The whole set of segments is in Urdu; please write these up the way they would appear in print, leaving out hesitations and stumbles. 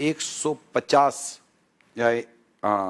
150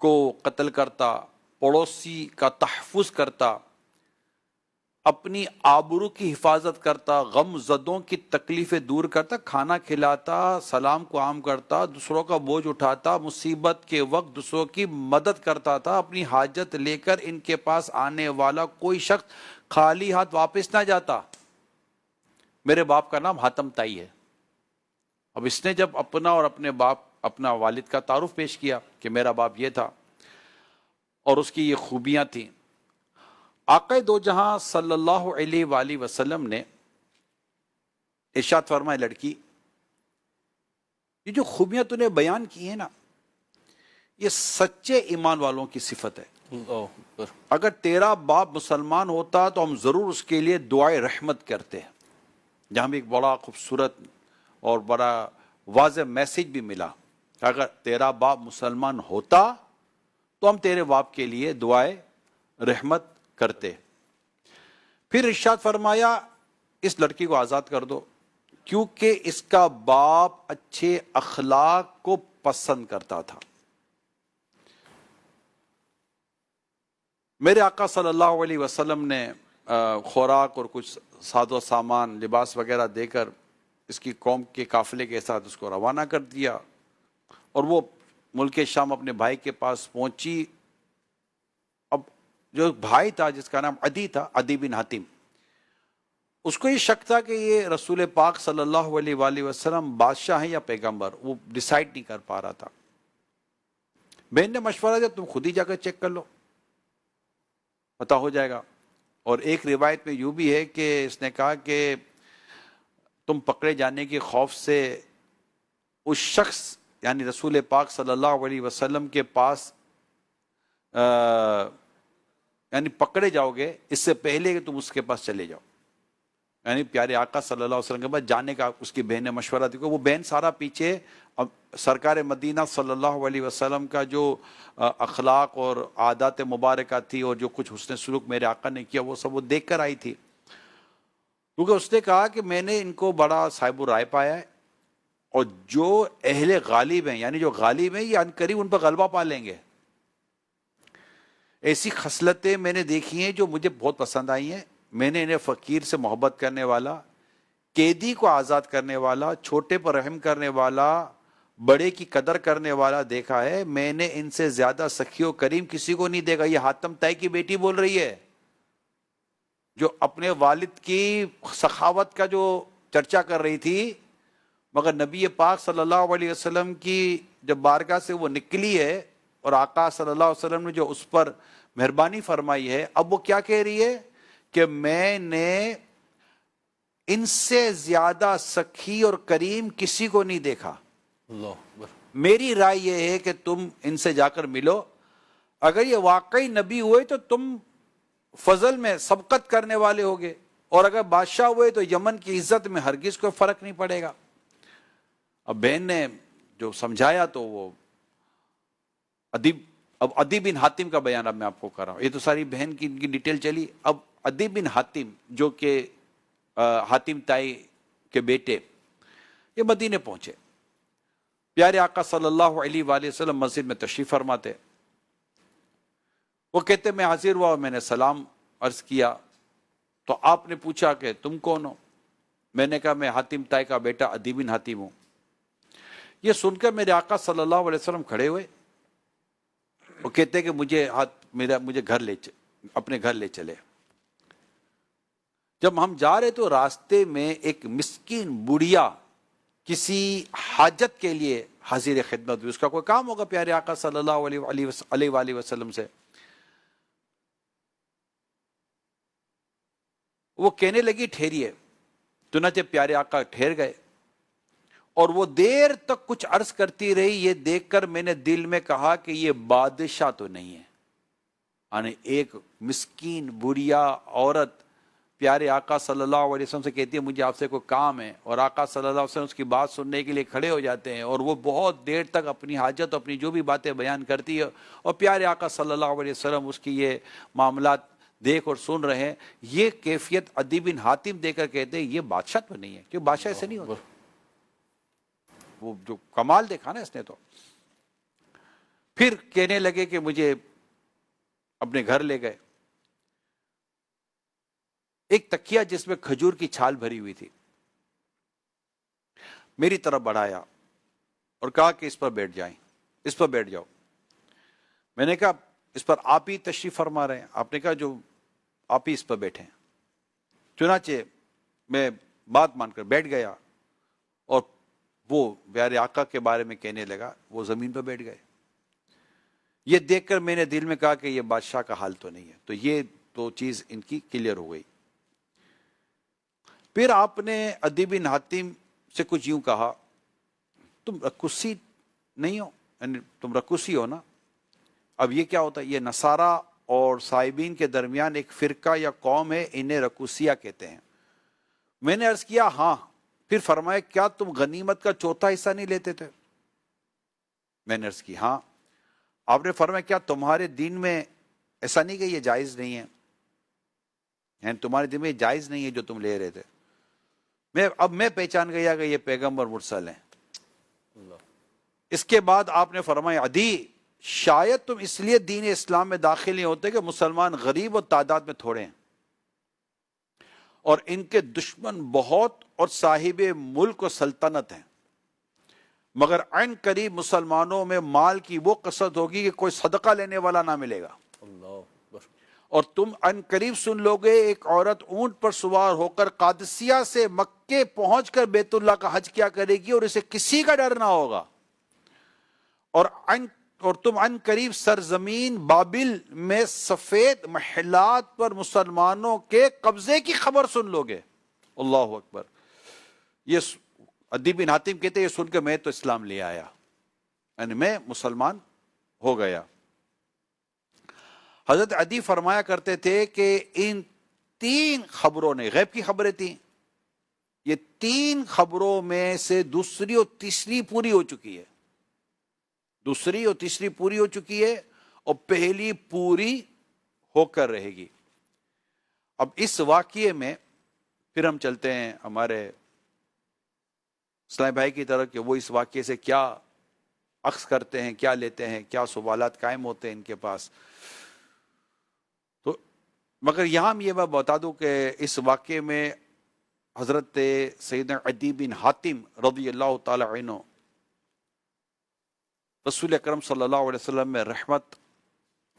کو قتل کرتا، پڑوسی کا تحفظ کرتا، اپنی آبرو کی حفاظت کرتا، غم زدوں کی تکلیفیں دور کرتا، کھانا کھلاتا، سلام کو عام کرتا، دوسروں کا بوجھ اٹھاتا، مصیبت کے وقت دوسروں کی مدد کرتا تھا، اپنی حاجت لے کر ان کے پاس آنے والا کوئی شخص خالی ہاتھ واپس نہ جاتا۔ میرے باپ کا نام حاتم تائی ہے۔ اب اس نے جب اپنا اور اپنے باپ، اپنا والد کا تعارف پیش کیا کہ میرا باپ یہ تھا اور اس کی یہ خوبیاں تھیں، آقا دو جہاں صلی اللہ علیہ وآلہ وسلم نے ارشاد فرمائے، لڑکی یہ جو خوبیاں تو نے بیان کی ہیں نا، یہ سچے ایمان والوں کی صفت ہے۔ اللہ اکبر۔ اگر تیرا باپ مسلمان ہوتا تو ہم ضرور اس کے لیے دعائے رحمت کرتے ہیں۔ جہاں بھی ایک بڑا خوبصورت اور بڑا واضح میسج بھی ملا، اگر تیرا باپ مسلمان ہوتا تو ہم تیرے باپ کے لیے دعائے رحمت کرتے۔ پھر ارشاد فرمایا اس لڑکی کو آزاد کر دو، کیونکہ اس کا باپ اچھے اخلاق کو پسند کرتا تھا۔ میرے آقا صلی اللہ علیہ وسلم نے خوراک اور کچھ ساز و سامان، لباس وغیرہ دے کر اس کی قوم کے قافلے کے ساتھ اس کو روانہ کر دیا، اور وہ ملک شام اپنے بھائی کے پاس پہنچی۔ اب جو بھائی تھا جس کا نام عدی تھا، عدی بن حاتم، اس کو یہ شک تھا کہ یہ رسول پاک صلی اللہ علیہ وآلہ وسلم بادشاہ ہیں یا پیغمبر، وہ ڈیسائیڈ نہیں کر پا رہا تھا۔ بہن نے مشورہ دیا تم خود ہی جا کر چیک کر لو، پتہ ہو جائے گا۔ اور ایک روایت میں یوں بھی ہے کہ اس نے کہا کہ تم پکڑے جانے کے خوف سے اس شخص یعنی رسول پاک صلی اللہ علیہ وسلم کے پاس یعنی پکڑے جاؤ گے اس سے پہلے کہ تم اس کے پاس چلے جاؤ، یعنی پیارے آقا صلی اللہ علیہ وسلم کے پاس جانے کا اس کی بہن نے مشورہ دیا۔ وہ بہن سارا پیچھے سرکار مدینہ صلی اللہ علیہ وسلم کا جو اخلاق اور عادات مبارکہ تھی اور جو کچھ حسن سلوک میرے آقا نے کیا وہ سب وہ دیکھ کر آئی تھی، کیونکہ اس نے کہا کہ میں نے ان کو بڑا صاحب رائے پایا ہے، اور جو اہل غالب ہیں یعنی جو غالب ہیں یہ عنقریب ان پر غلبہ پا لیں گے۔ ایسی خصلتیں میں نے دیکھی ہیں جو مجھے بہت پسند آئی ہیں۔ میں نے انہیں فقیر سے محبت کرنے والا، قیدی کو آزاد کرنے والا، چھوٹے پر رحم کرنے والا، بڑے کی قدر کرنے والا دیکھا ہے۔ میں نے ان سے زیادہ سخی و کریم کسی کو نہیں دیکھا۔ یہ حاتم طائی کی بیٹی بول رہی ہے جو اپنے والد کی سخاوت کا جو چرچا کر رہی تھی، مگر نبی پاک صلی اللہ علیہ وسلم کی جب بارگاہ سے وہ نکلی ہے اور آقا صلی اللہ علیہ وسلم نے جو اس پر مہربانی فرمائی ہے، اب وہ کیا کہہ رہی ہے کہ میں نے ان سے زیادہ سخی اور کریم کسی کو نہیں دیکھا۔ اللہ اکبر۔ میری رائے یہ ہے کہ تم ان سے جا کر ملو، اگر یہ واقعی نبی ہوئے تو تم فضل میں سبقت کرنے والے ہوگے، اور اگر بادشاہ ہوئے تو یمن کی عزت میں ہرگز کوئی فرق نہیں پڑے گا۔ اب بہن نے جو سمجھایا تو وہ اب عدی بن حاتم کا بیان اب میں آپ کو کر رہا ہوں۔ یہ تو ساری بہن کی ان کی ڈیٹیل چلی۔ اب عدی بن حاتم جو کہ حاتم طائی کے بیٹے، یہ مدینے پہنچے۔ پیارے آقا صلی اللہ علیہ وآلہ وسلم مسجد میں تشریف فرماتے، وہ کہتے میں حاضر ہوا اور میں نے سلام عرض کیا، تو آپ نے پوچھا کہ تم کون ہو؟ میں نے کہا میں حاتم طائی کا بیٹا عدی بن حاتم ہوں۔ یہ سن کر میرے آقا صلی اللہ علیہ وسلم کھڑے ہوئے، وہ کہتے کہ مجھے اپنے گھر لے چلے۔ جب ہم جا رہے تو راستے میں ایک مسکین بڑھیا کسی حاجت کے لیے حاضر خدمت ہوئی، اس کا کوئی کام ہوگا پیارے آقا صلی اللہ علیہ وآلہ وسلم سے۔ وہ کہنے لگی ٹھہریے، چنانچہ پیارے آقا ٹھہر گئے، اور وہ دیر تک کچھ عرض کرتی رہی۔ یہ دیکھ کر میں نے دل میں کہا کہ یہ بادشاہ تو نہیں ہے، یعنی ایک مسکین بڑھیا عورت پیارے آقا صلی اللہ علیہ وسلم سے کہتی ہے مجھے آپ سے کوئی کام ہے، اور آقا صلی اللہ علیہ وسلم اس کی بات سننے کے لیے کھڑے ہو جاتے ہیں، اور وہ بہت دیر تک اپنی حاجت اپنی جو بھی باتیں بیان کرتی ہے، اور پیارے آقا صلی اللہ علیہ وسلم اس کی یہ معاملات دیکھ اور سن رہے ہیں۔ یہ کیفیت عدی بن حاتم دے کر کہتے ہیں یہ بادشاہ تو نہیں ہے، کہ بادشاہ ایسے نہیں ہوتا۔ وہ جو کمال دیکھا نا اس نے تو۔ پھر کہنے لگے کہ مجھے اپنے گھر لے گئے. ایک تکیہ جس میں کھجور کی چھال بھری ہوئی تھی میری طرف بڑھایا اور کہا کہ اس پر بیٹھ جائیں, اس پر بیٹھ جاؤ. میں نے کہا اس پر آپ ہی تشریف فرما رہے ہیں. آپ نے کہا جو آپ ہی اس پر بیٹھیں. چنانچہ میں بات مان کر بیٹھ گیا اور وہ پیارے آقا کے بارے میں کہنے لگا. وہ زمین پر بیٹھ گئے. یہ دیکھ کر میں نے دل میں کہا کہ یہ بادشاہ کا حال تو نہیں ہے. تو یہ تو چیز ان کی کلیئر ہو گئی. پھر آپ نے عدی بن حاتم سے کچھ یوں کہا, تم رکوسی نہیں ہو, یعنی تم رکوسی ہو نا. اب یہ کیا ہوتا ہے, یہ نصارہ اور صائبین کے درمیان ایک فرقہ یا قوم ہے, انہیں رکوسیہ کہتے ہیں. میں نے عرض کیا ہاں. پھر فرمایا کیا تم غنیمت کا چوتھا حصہ نہیں لیتے تھے؟ میں نے عرض کی ہاں. آپ نے فرمایا کیا تمہارے دین میں ایسا نہیں کہ یہ جائز نہیں ہے, یعنی تمہارے دین میں جائز نہیں ہے جو تم لے رہے تھے؟ اب میں پہچان گیا کہ یہ پیغمبر مرسل ہیں. اس کے بعد آپ نے فرمایا عدی شاید تم اس لیے دین اسلام میں داخل نہیں ہوتے کہ مسلمان غریب اور تعداد میں تھوڑے ہیں اور ان کے دشمن بہت اور صاحب ملک و سلطنت ہیں, مگر عین قریب مسلمانوں میں مال کی وہ کثرت ہوگی کہ کوئی صدقہ لینے والا نہ ملے گا. اور تم عین قریب سن لوگے ایک عورت اونٹ پر سوار ہو کر قادسیہ سے مکے پہنچ کر بیت اللہ کا حج کیا کرے گی اور اسے کسی کا ڈر نہ ہوگا. اور تم عین قریب سرزمین بابل میں سفید محلات پر مسلمانوں کے قبضے کی خبر سن لوگے. اللہ اکبر. یہ عدی بن حاتم کہتے ہیں یہ سن کے میں تو اسلام لے آیا, یعنی میں مسلمان ہو گیا. حضرت عدی فرمایا کرتے تھے کہ ان 3 خبروں نے, غیب کی خبریں تھیں, یہ 3 خبروں میں سے دوسری اور تیسری پوری ہو چکی ہے. دوسری اور تیسری پوری ہو چکی ہے اور پہلی پوری ہو کر رہے گی. اب اس واقعے میں پھر ہم چلتے ہیں ہمارے اسلام بھائی کی طرف کہ وہ اس واقعے سے کیا اخذ کرتے ہیں, کیا لیتے ہیں, کیا سوالات قائم ہوتے ہیں ان کے پاس. تو مگر یہاں یہ میں بتا دوں کہ اس واقعے میں حضرت سیدنا عدی بن حاتم رضی اللہ تعالی عنہ رسول اکرم صلی اللہ علیہ وسلم میں رحمت,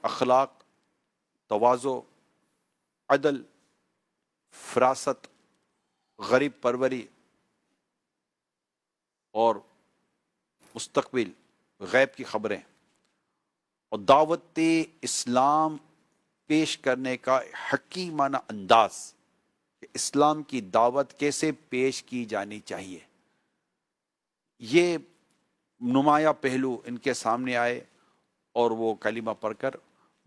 اخلاق, تواضع, عدل, فراست, غریب پروری اور مستقبل, غیب کی خبریں اور دعوت اسلام پیش کرنے کا حکیمانہ انداز کہ اسلام کی دعوت کیسے پیش کی جانی چاہیے, یہ نمایاں پہلو ان کے سامنے آئے اور وہ کلمہ پڑھ کر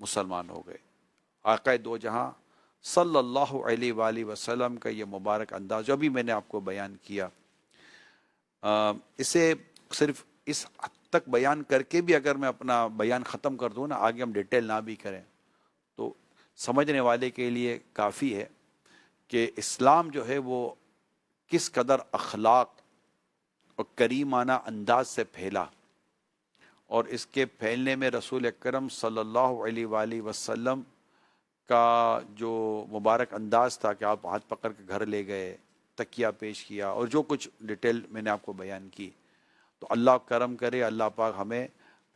مسلمان ہو گئے. آقا دو جہاں صلی اللہ علیہ وآلہ وسلم کا یہ مبارک انداز جو ابھی میں نے آپ کو بیان کیا, اسے صرف اس حد تک بیان کر کے بھی اگر میں اپنا بیان ختم کر دوں نا, آگے ہم ڈیٹیل نہ بھی کریں تو سمجھنے والے کے لیے کافی ہے کہ اسلام جو ہے وہ کس قدر اخلاق اور کریمانہ انداز سے پھیلا, اور اس کے پھیلنے میں رسول اکرم صلی اللہ علیہ وآلہ وسلم کا جو مبارک انداز تھا کہ آپ ہاتھ پکڑ کے گھر لے گئے, تکیہ پیش کیا اور جو کچھ ڈیٹیل میں نے آپ کو بیان کی. تو اللہ کرم کرے, اللہ پاک ہمیں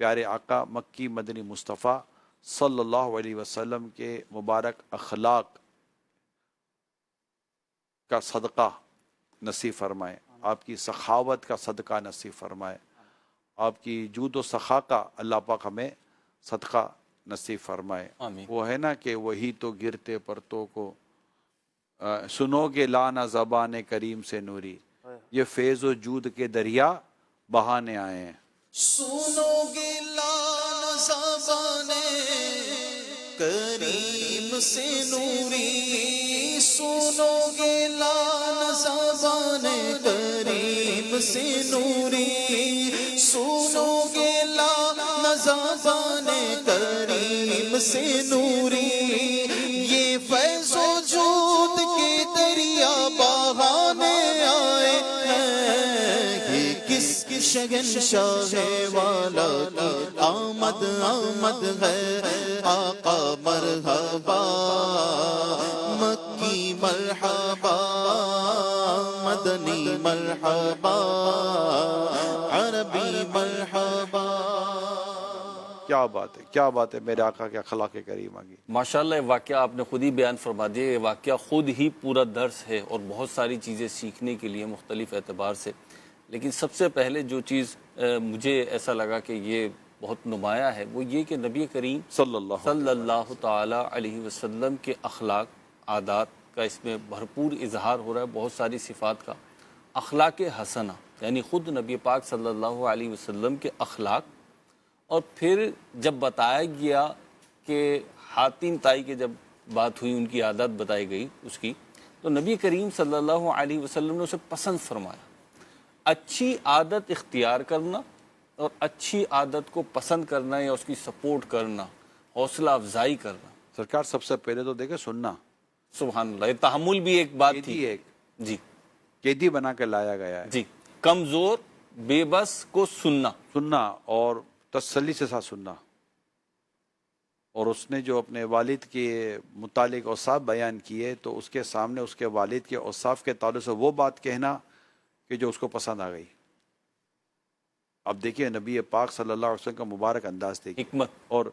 پیارے آقا مکی مدنی مصطفیٰ صلی اللہ علیہ وسلم کے مبارک اخلاق کا صدقہ نصیب فرمائے, آپ کی سخاوت کا صدقہ نصیب فرمائے, آپ کی جود و سخا کا اللہ پاک ہمیں صدقہ نصیب فرمائے. وہ ہے نا کہ وہی تو گرتے پرتوں کو سنو گے لانا زبان کریم سے نوری, یہ فیض و جود کے دریا بہانے آئے ہیں. سنو گے لانا زبان کریم سے نوری, سنو گے لانا زبان کریم سے نوری, سنو گے لانا زبان کریم سے نوری, یہ فیض و جود کے دریا بہانے آئے ہیں. یہ کس شہنشاہ والا کی آمد آمد ہے آقا مرحبا مکی مرحبا مدنی مرحبا عربی مرحبا. کیا بات ہے، کیا بات ہے میرے آقا کے اخلاق کریمہ کی. ماشاءاللہ یہ واقعہ آپ نے خود ہی بیان فرما دیا. یہ واقعہ خود ہی پورا درس ہے اور بہت ساری چیزیں سیکھنے کے لیے مختلف اعتبار سے. لیکن سب سے پہلے جو چیز مجھے ایسا لگا کہ یہ بہت نمایاں ہے وہ یہ کہ نبی کریم صلی اللہ تعالی علیہ وسلم کے اخلاق عادات کا اس میں بھرپور اظہار ہو رہا ہے، بہت ساری صفات کا. اخلاق حسنہ یعنی خود نبی پاک صلی اللہ علیہ وسلم کے اخلاق، اور پھر جب بتایا گیا کہ حاتم طائی کے جب بات ہوئی ان کی عادت بتائی گئی اس کی، تو نبی کریم صلی اللہ علیہ وسلم نے اسے پسند فرمایا. اچھی عادت اختیار کرنا اور اچھی عادت کو پسند کرنا یا اس کی سپورٹ کرنا، حوصلہ افزائی کرنا. سرکار سب سے پہلے تو دیکھیں سننا. سبحان اللہ، یہ تحمل بھی ایک بات تھی. ایک جی قیدی بنا کے لایا گیا ہے. جی، کمزور بے بس کو سننا اور تسلی سے ساتھ سننا. اور اس نے جو اپنے والد کے متعلق اوصاف بیان کیے تو اس کے سامنے اس کے والد کے اوصاف کے تعلق سے وہ بات کہنا کہ جو اس کو پسند آ گئی. اب دیکھیے نبی پاک صلی اللہ علیہ وسلم کا مبارک انداز دیکھیے، حکمت، اور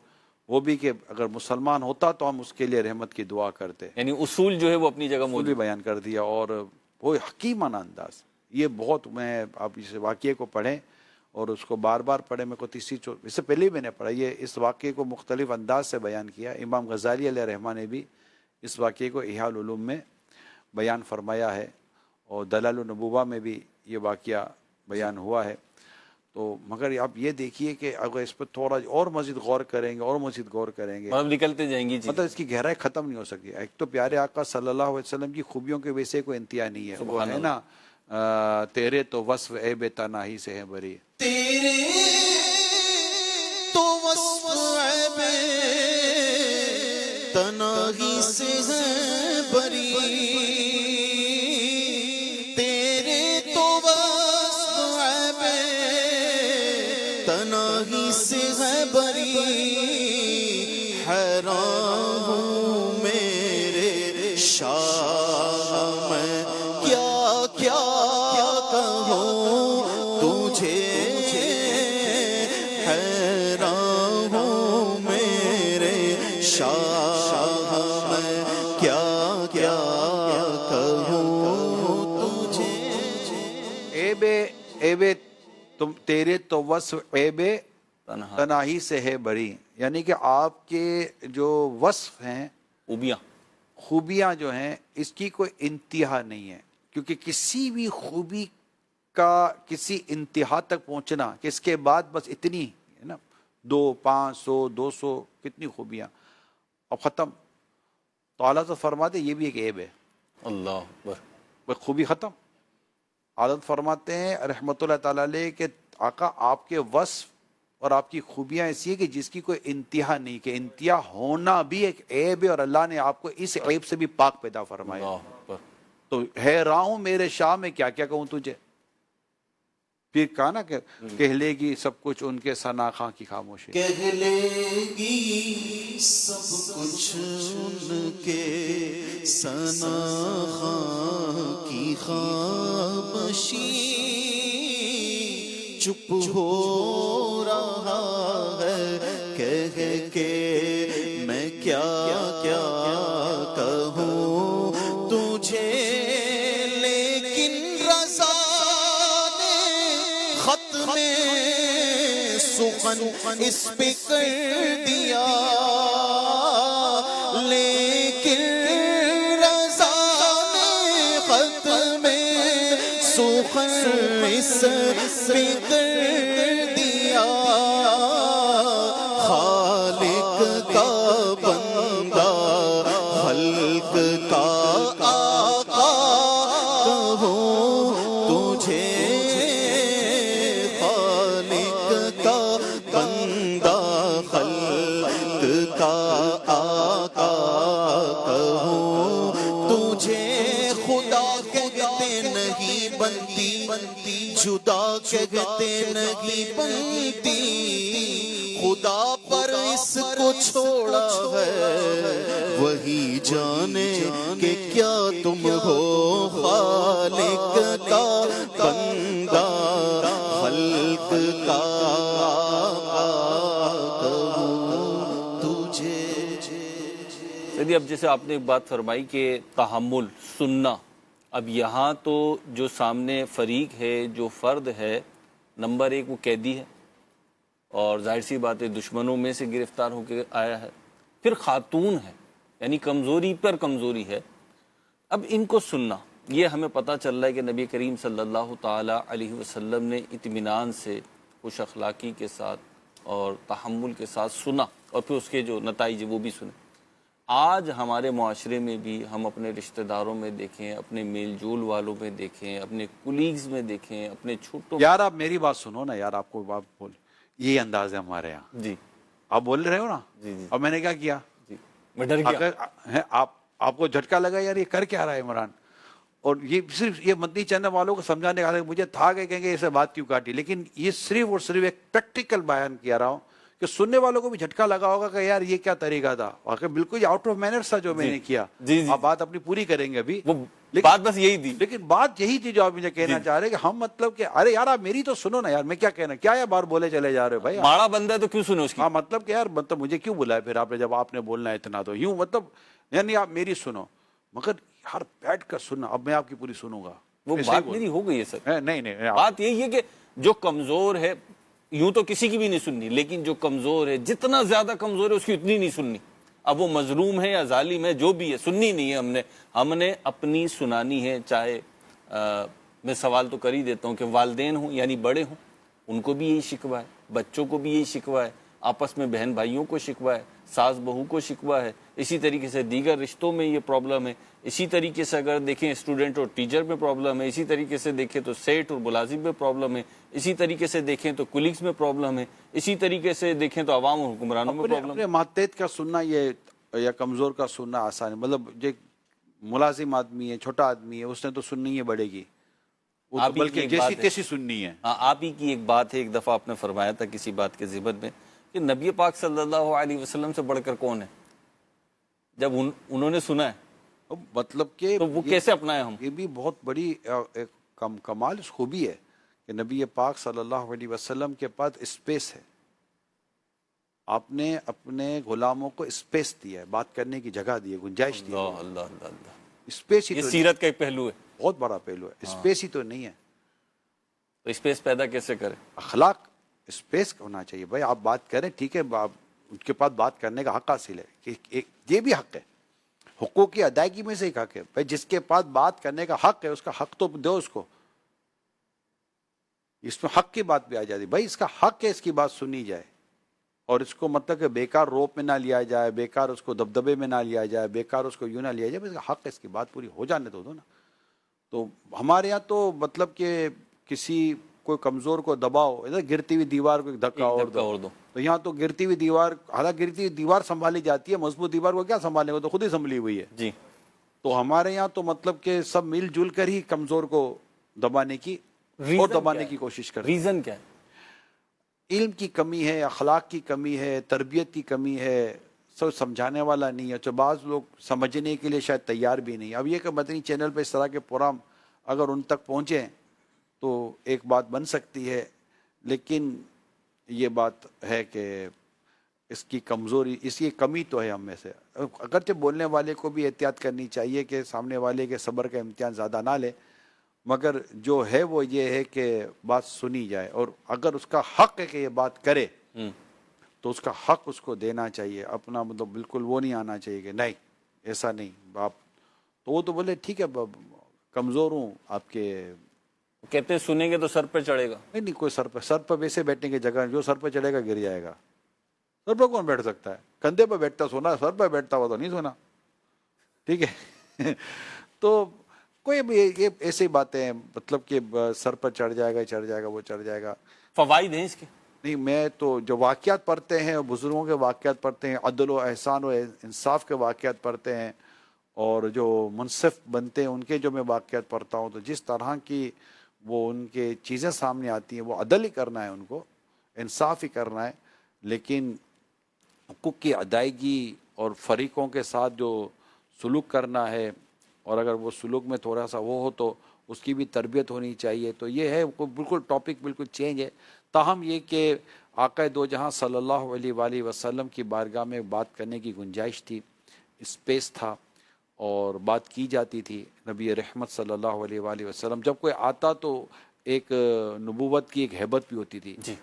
وہ بھی کہ اگر مسلمان ہوتا تو ہم اس کے لیے رحمت کی دعا کرتے. یعنی اصول جو ہے وہ اپنی جگہ وہ موجود. بھی بیان کر دیا اور وہ حکیمانہ انداز. یہ بہت، میں آپ اس واقعے کو پڑھیں اور اس کو بار بار پڑھیں. میں کو اس سے پہلے ہی میں نے پڑھا. یہ اس واقعے کو مختلف انداز سے بیان کیا. امام غزالی علیہ رحمہ نے بھی اس واقعے کو احیاء العلوم میں بیان فرمایا ہے اور دلائل النبوہ میں بھی یہ واقعہ بیان ہوا ہے. تو مگر آپ یہ دیکھیے کہ اگر اس پر تھوڑا اور مزید غور کریں گے مطلب نکلتے جائیں گی. مطلب اس کی گہرائی ختم نہیں ہو سکتی. ایک تو پیارے آقا صلی اللہ علیہ وسلم کی خوبیوں کے ویسے کوئی انتہا نہیں ہے. وہ ہے نا تیرے تو وصف عیب تنہائی سے ہے بری. تیرے تو وصف عیب تنہائی سے ہے بری. تیرے تو وصف عیب تنہائی سے ہے بری. حیران ہوں میرے شاہ میں کیا کیا کہوں تجھے. حیران ہوں میرے شاہ میں کیا کیا کہوں تجھے. عیب تم تیرے تو وصف عیب تنہائی سے ہے بری. یعنی کہ آپ کے جو وصف ہیں، خوبیاں جو ہیں، اس کی کوئی انتہا نہیں ہے. کیونکہ کسی بھی خوبی کا کسی انتہا تک پہنچنا کہ اس کے بعد بس اتنی ہے نا، 200 500 200 کتنی خوبیاں اب ختم. تو اعلیٰ تو فرماتے یہ بھی ایک عیب ہے. اللہ اکبر. بس خوبی ختم. عادت فرماتے ہیں رحمت اللہ تعالیٰ علیہ کہ آقا آپ کے وصف اور آپ کی خوبیاں ایسی ہیں کہ جس کی کوئی انتہا نہیں، کہ انتہا ہونا بھی ایک عیب ہے اور اللہ نے آپ کو اس عیب سے بھی پاک پیدا فرمایا. تو حیران ہوں میرے شاہ میں کیا کیا کہوں تجھے. پھر کہا نا کہ کہہ لے گی سب کچھ ان کے ثنا خاں کی خاموشی. کہہ لے گی سب کچھ ان کے ثنا خاں کی خاموشی. چپ ہو رہا ہے کہہ کے میں کیا کیا کہوں تجھے. لیکن رضا نے خط میں سخن اس پہ کر دیا. لیکن رضا نے خط میں سخن اس پہ کر دیا. خالق کا بندہ خلق کا آقا کہوں تجھے. خالق کا بندہ خلق کا آقا کہوں تجھے. خدا کہتے نہیں بنتی جدا کہتے نہیں بنتی، خدا پر اس کو چھوڑا ہے، وہی جانے کہ کیا تم ہو، خالق کا بندہ خلق کا اب جیسے آپ نے ایک بات فرمائی کہ تحمل سننا، اب یہاں تو جو سامنے فریق ہے، جو فرد ہے، نمبر ایک وہ قیدی ہے، اور ظاہر سی بات ہے دشمنوں میں سے گرفتار ہو کے آیا ہے، پھر خاتون ہے، یعنی کمزوری پر کمزوری ہے۔ اب ان کو سننا، یہ ہمیں پتہ چل رہا ہے کہ نبی کریم صلی اللہ تعالیٰ علیہ وسلم نے اطمینان سے، خوش اخلاقی کے ساتھ اور تحمل کے ساتھ سنا، اور پھر اس کے جو نتائج وہ بھی سنے۔ آج ہمارے معاشرے میں بھی ہم اپنے رشتہ داروں میں دیکھیں، اپنے میل جول والوں میں دیکھیں، اپنے کولیگز میں دیکھیں، اپنے چھوٹوں، یار آپ میری بات سنو نا یار، آپ کو بات بول، یہ انداز ہے ہمارے یہاں، جی آپ بول رہے ہو نا، جی جی اب میں نے کیا کیا، جی میں ڈر گیا، اگر آپ کو جھٹکا لگا یار یہ کر کیا رہا ہے عمران، اور یہ صرف یہ مدنی چینل والوں کو سمجھانے کا مجھے تھا کہ کہیں گے اسے بات کیوں کاٹی، لیکن یہ صرف اور صرف ایک پریکٹیکل بیان کیا رہا ہوں کہ سننے والوں کو بھی جھٹکا لگا ہوگا کہ یار یہ کیا طریقہ تھا، واقعی بالکل آؤٹ آف مینرز تھا جو میں نے کیا۔ جی جی آپ بات اپنی پوری کریں گے ابھی، وہ بات بس یہی تھی، لیکن بات یہی تھی جو آپ مجھے کہنا چاہ رہے کہ ہم مطلب کہ ارے یار آپ میری تو سنو نا یار، میں کیا کہنا، کیا یہ بار بولے چلے جا رہے ہو بھائی، ماڑا بندہ ہے تو کیوں سنو اس کی، ہاں مطلب کہ یار مطلب مجھے کیوں بلایا پھر آپ نے، جب آپ نے بولنا ہے اتنا تو یوں مطلب، یعنی آپ میری سنو، مگر ہر بیٹھ کر سننا، اب میں آپ کی پوری سنوں گا، وہ بات میری ہو گئی ہے سر، نہیں بات یہی ہے کہ جو کمزور ہے، یوں تو کسی کی بھی نہیں سننی، لیکن جو کمزور ہے، جتنا زیادہ کمزور ہے اس کی اتنی نہیں سننی، اب وہ مظلوم ہے یا ظالم ہے جو بھی ہے، سننی نہیں ہے، ہم نے اپنی سنانی ہے، چاہے میں سوال تو کر ہی دیتا ہوں کہ والدین ہوں یعنی بڑے ہوں، ان کو بھی یہی شکوہ ہے، بچوں کو بھی یہی شکوہ ہے، آپس میں بہن بھائیوں کو شکوہ ہے، ساس بہو کو شکوہ ہے، اسی طریقے سے دیگر رشتوں میں یہ پرابلم ہے، اسی طریقے سے اگر دیکھیں اسٹوڈنٹ اور ٹیچر میں پرابلم ہے، اسی طریقے سے دیکھیں تو سیٹ اور ملازم میں پرابلم ہے، اسی طریقے سے دیکھیں تو کولیگز میں پرابلم ہے، اسی طریقے سے دیکھیں تو عوام اور حکمرانوں میں پرابلم ہے۔ اپنے ماتحت کا سننا یہ یا کمزور کا سننا آسان ہے، مطلب جو ملازم آدمی ہے، چھوٹا آدمی ہے، اس نے تو سننی ہے بڑے گی، وہ تو بلکہ جیسی تیسی سننی ہے۔ ہاں، آپ ہی کی ایک بات ہے، ایک دفعہ آپ نے فرمایا تھا کسی بات کے ضمن میں کہ نبی پاک صلی اللہ علیہ وسلم سے بڑھ کر کون ہے، جب انہوں نے سنا ہے مطلب کہ تو وہ کیسے اپنائے ہم؟ یہ بھی بہت بڑی ایک کمال خوبی ہے کہ نبی پاک صلی اللہ علیہ وسلم کے پاس اسپیس ہے، آپ نے اپنے غلاموں کو اسپیس دیا ہے، بات کرنے کی جگہ دی ہے، گنجائش دی ہے، اللہ اللہ اللہ اللہ، اسپیس ہی یہ تو سیرت کا ایک پہلو ہے، بہت بڑا پہلو ہے، اسپیس ہی تو نہیں ہے، تو اسپیس پیدا کیسے کرے؟ اخلاق اسپیس ہونا چاہیے بھائی، آپ بات کریں ٹھیک ہے، ان کے پاس بات کرنے کا حق حاصل ہے کہ یہ بھی حق ہے، حقوق کی ادائیگی میں سے ایک حق ہے بھائی، جس کے پاس بات کرنے کا حق ہے اس کا حق تو دو اس کو، اس میں حق کی بات بھی آ جاتی بھائی، اس کا حق ہے اس کی بات سنی جائے، اور اس کو مطلب کہ بیکار روپ میں نہ لیا جائے، بیکار اس کو دبدبے میں نہ لیا جائے، بیکار اس کو یوں نہ لیا جائے، اس کا حق ہے اس کی بات پوری ہو جانے دو نا۔ تو ہمارے یہاں تو مطلب کہ کسی کوئی کمزور کو دباؤ، ادھر گرتی ہوئی دیوار کو ایک دھکا اور دو، تو یہاں تو گرتی ہوئی دیوار، حالانکہ گرتی ہوئی دیوار سنبھالی جاتی ہے، مضبوط دیوار کو کیا سنبھالنے کو، تو خود ہی سنبھلی ہوئی ہے جی، تو ہمارے یہاں تو مطلب کہ سب مل جل کر ہی کمزور کو دبانے کی اور دبانے کی کوشش کرتے ہیں۔ ریزن کیا ہے؟ علم کی کمی ہے، اخلاق کی کمی ہے، تربیت کی کمی ہے، سب سمجھانے والا نہیں ہے، تو بعض لوگ سمجھنے کے لیے شاید تیار بھی نہیں۔ اب یہ کہ مدنی چینل پہ اس طرح کے پروگرام اگر ان تک پہنچیں تو ایک بات بن سکتی ہے، لیکن یہ بات ہے کہ اس کی کمزوری، اس کی کمی تو ہے ہم میں سے، اگرچہ بولنے والے کو بھی احتیاط کرنی چاہیے کہ سامنے والے کے صبر کا امتحان زیادہ نہ لے، مگر جو ہے وہ یہ ہے کہ بات سنی جائے، اور اگر اس کا حق ہے کہ یہ بات کرے تو اس کا حق اس کو دینا چاہیے، اپنا مطلب بالکل وہ نہیں آنا چاہیے کہ نہیں ایسا نہیں باپ، تو وہ تو بولے ٹھیک ہے کمزور ہوں آپ کے، کہتے ہیں سنیں گے تو سر پہ چڑھے گا، نہیں کوئی سر پہ ویسے بیٹھنے کی جگہ، جو سر پہ چڑھے گا گر جائے گا، سر پہ کون بیٹھ سکتا ہے، کندھے پہ بیٹھتا سونا، سر پہ بیٹھتا ہوا تو نہیں سونا، ٹھیک ہے تو کوئی یہ ایسی باتیں ہیں، مطلب کہ سر پر چڑھ جائے گا وہ چڑھ جائے گا۔ فوائد ہیں اس کے؟ نہیں، میں تو جو واقعات پڑھتے ہیں، بزرگوں کے واقعات پڑھتے ہیں، عدل و احسان و انصاف کے واقعات پڑھتے ہیں، اور جو منصف بنتے ہیں ان کے جو میں واقعات پڑھتا ہوں، تو جس طرح کی وہ ان کے چیزیں سامنے آتی ہیں، وہ عدل ہی کرنا ہے، ان کو انصاف ہی کرنا ہے، لیکن حقوق کی ادائیگی اور فریقوں کے ساتھ جو سلوک کرنا ہے، اور اگر وہ سلوک میں تھوڑا سا وہ ہو تو اس کی بھی تربیت ہونی چاہیے. تو یہ ہے بالکل ٹاپک بالکل چینج ہے. تاہم یہ کہ آقا دو جہاں صلی اللہ علیہ وآلہ وسلم کی بارگاہ میں بات کرنے کی گنجائش تھی، اسپیس تھا اور بات کی جاتی تھی. نبی رحمت صلی اللہ علیہ وآلہ وسلم جب کوئی آتا تو ایک نبوت کی ایک ہیبت بھی ہوتی تھی، جی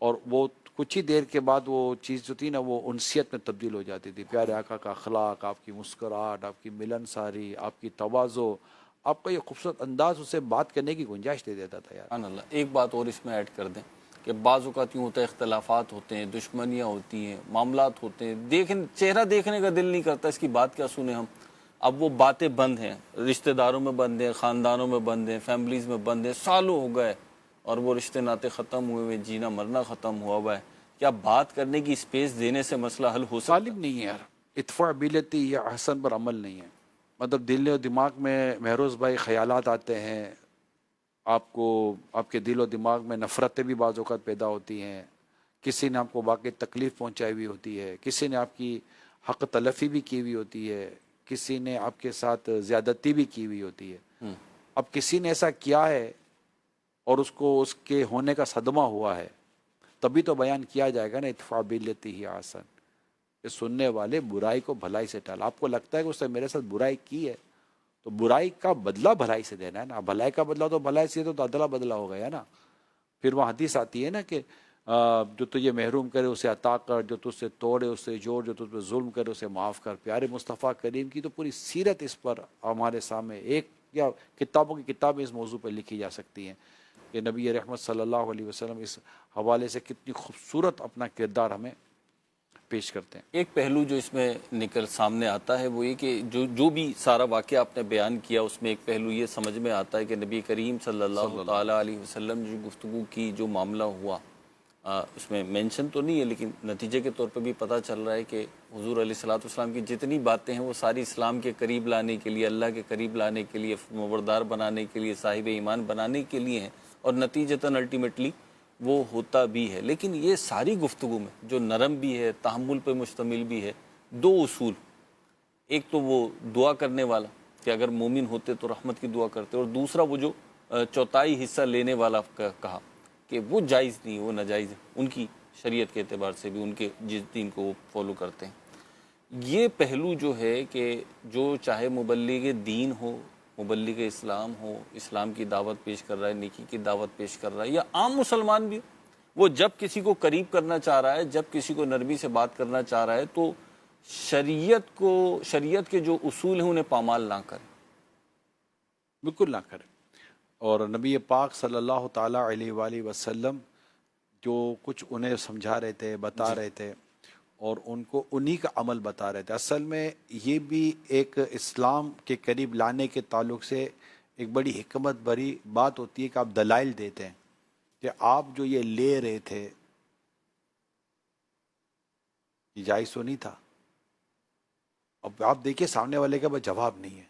اور وہ کچھ ہی دیر کے بعد وہ چیز جو تھی نا وہ انسیت میں تبدیل ہو جاتی تھی. پیارے آقا کا اخلاق، آپ کی مسکراہٹ، آپ کی ملن ساری، آپ کی تواضع، آپ کا یہ خوبصورت انداز اسے بات کرنے کی گنجائش دے دیتا تھا یار. سبحان اللہ. ایک بات اور اس میں ایڈ کر دیں کہ بعض اوقات یوں ہوتا ہے، اختلافات ہوتے ہیں، دشمنیاں ہوتی ہیں، معاملات ہوتے ہیں، چہرہ دیکھنے کا دل نہیں کرتا، اس کی بات کیا سنیں ہم. اب وہ باتیں بند ہیں، رشتہ داروں میں بند ہیں، خاندانوں میں بند ہیں، فیملیز میں بند ہیں، سالوں ہو گئے اور وہ رشتے ناطے ختم ہوئے ہوئے، جینا مرنا ختم ہوا ہوا ہے. کیا بات کرنے کی اسپیس دینے سے مسئلہ حل ہو سکتا غالب نہیں ہے یار. ادفع بالتی یا احسن پر عمل نہیں ہے. مطلب دل و دماغ میں مہروز بھائی خیالات آتے ہیں، آپ کو آپ کے دل و دماغ میں نفرتیں بھی بعض اوقات پیدا ہوتی ہیں. کسی نے آپ کو واقعی تکلیف پہنچائی ہوئی ہوتی ہے، کسی نے آپ کی حق تلفی بھی کی ہوئی ہوتی ہے، کسی نے آپ کے ساتھ زیادتی بھی کی ہوئی ہوتی ہے. اب کسی نے ایسا کیا ہے اور اس کو اس کے ہونے کا صدمہ ہوا ہے، تبھی تو بیان کیا جائے گا نا ادفع بالتی ہی احسن. کہ سننے والے برائی کو بھلائی سے ٹال. آپ کو لگتا ہے کہ اس نے میرے ساتھ برائی کی ہے تو برائی کا بدلہ بھلائی سے دینا ہے نا. بھلائی کا بدلہ تو بھلائی سے تو ادلا بدلہ ہو گیا نا. پھر وہ حدیث آتی ہے نا کہ جو تجھے محروم کرے اسے عطا کر، جو تجھ سے توڑے اسے جوڑ، جو تجھ پہ ظلم کرے اسے معاف کر. پیارے مصطفیٰ کریم کی تو پوری سیرت اس پر ہمارے سامنے، ایک یا کتابوں کی کتابیں اس موضوع پہ لکھی جا سکتی ہیں کہ نبی رحمت صلی اللہ علیہ وسلم اس حوالے سے کتنی خوبصورت اپنا کردار ہمیں پیش کرتے ہیں. ایک پہلو جو اس میں نکل سامنے آتا ہے وہ یہ کہ جو بھی سارا واقعہ آپ نے بیان کیا اس میں ایک پہلو یہ سمجھ میں آتا ہے کہ نبی کریم صلی اللہ تعالیٰ علیہ وسلم جو گفتگو کی، جو معاملہ ہوا، اس میں مینشن تو نہیں ہے لیکن نتیجے کے طور پہ بھی پتہ چل رہا ہے کہ حضور علیہ الصلوۃ والسلام کی جتنی باتیں ہیں وہ ساری اسلام کے قریب لانے کے لیے، اللہ کے قریب لانے کے لیے، مبردار بنانے کے لیے، صاحب ایمان بنانے کے لیے ہیں، اور نتیجتاً الٹیمیٹلی وہ ہوتا بھی ہے. لیکن یہ ساری گفتگو میں جو نرم بھی ہے، تحمل پہ مشتمل بھی ہے، دو اصول. ایک تو وہ دعا کرنے والا کہ اگر مومن ہوتے تو رحمت کی دعا کرتے، اور دوسرا وہ جو چوتھائی حصہ لینے والا کہا کہ وہ جائز نہیں، وہ ناجائز ہے ان کی شریعت کے اعتبار سے بھی، ان کے جس دین کو وہ فالو کرتے ہیں. یہ پہلو جو ہے کہ جو چاہے مبلغ دین ہو، مبلغ اسلام ہو، اسلام کی دعوت پیش کر رہا ہے، نیکی کی دعوت پیش کر رہا ہے، یا عام مسلمان بھی ہو، وہ جب کسی کو قریب کرنا چاہ رہا ہے، جب کسی کو نرمی سے بات کرنا چاہ رہا ہے تو شریعت کے جو اصول ہیں انہیں پامال نہ کرے. بالکل نہ کرے. اور نبی پاک صلی اللہ تعالیٰ علیہ وآلہ وسلم جو کچھ انہیں سمجھا رہے تھے، بتا رہے تھے، اور ان کو انہی کا عمل بتا رہے تھے. اصل میں یہ بھی ایک اسلام کے قریب لانے کے تعلق سے ایک بڑی حکمت بھری بات ہوتی ہے کہ آپ دلائل دیتے ہیں کہ آپ جو یہ لے رہے تھے یہ جائز تو نہیں تھا. اب آپ دیکھیے سامنے والے کا بس جواب نہیں ہے،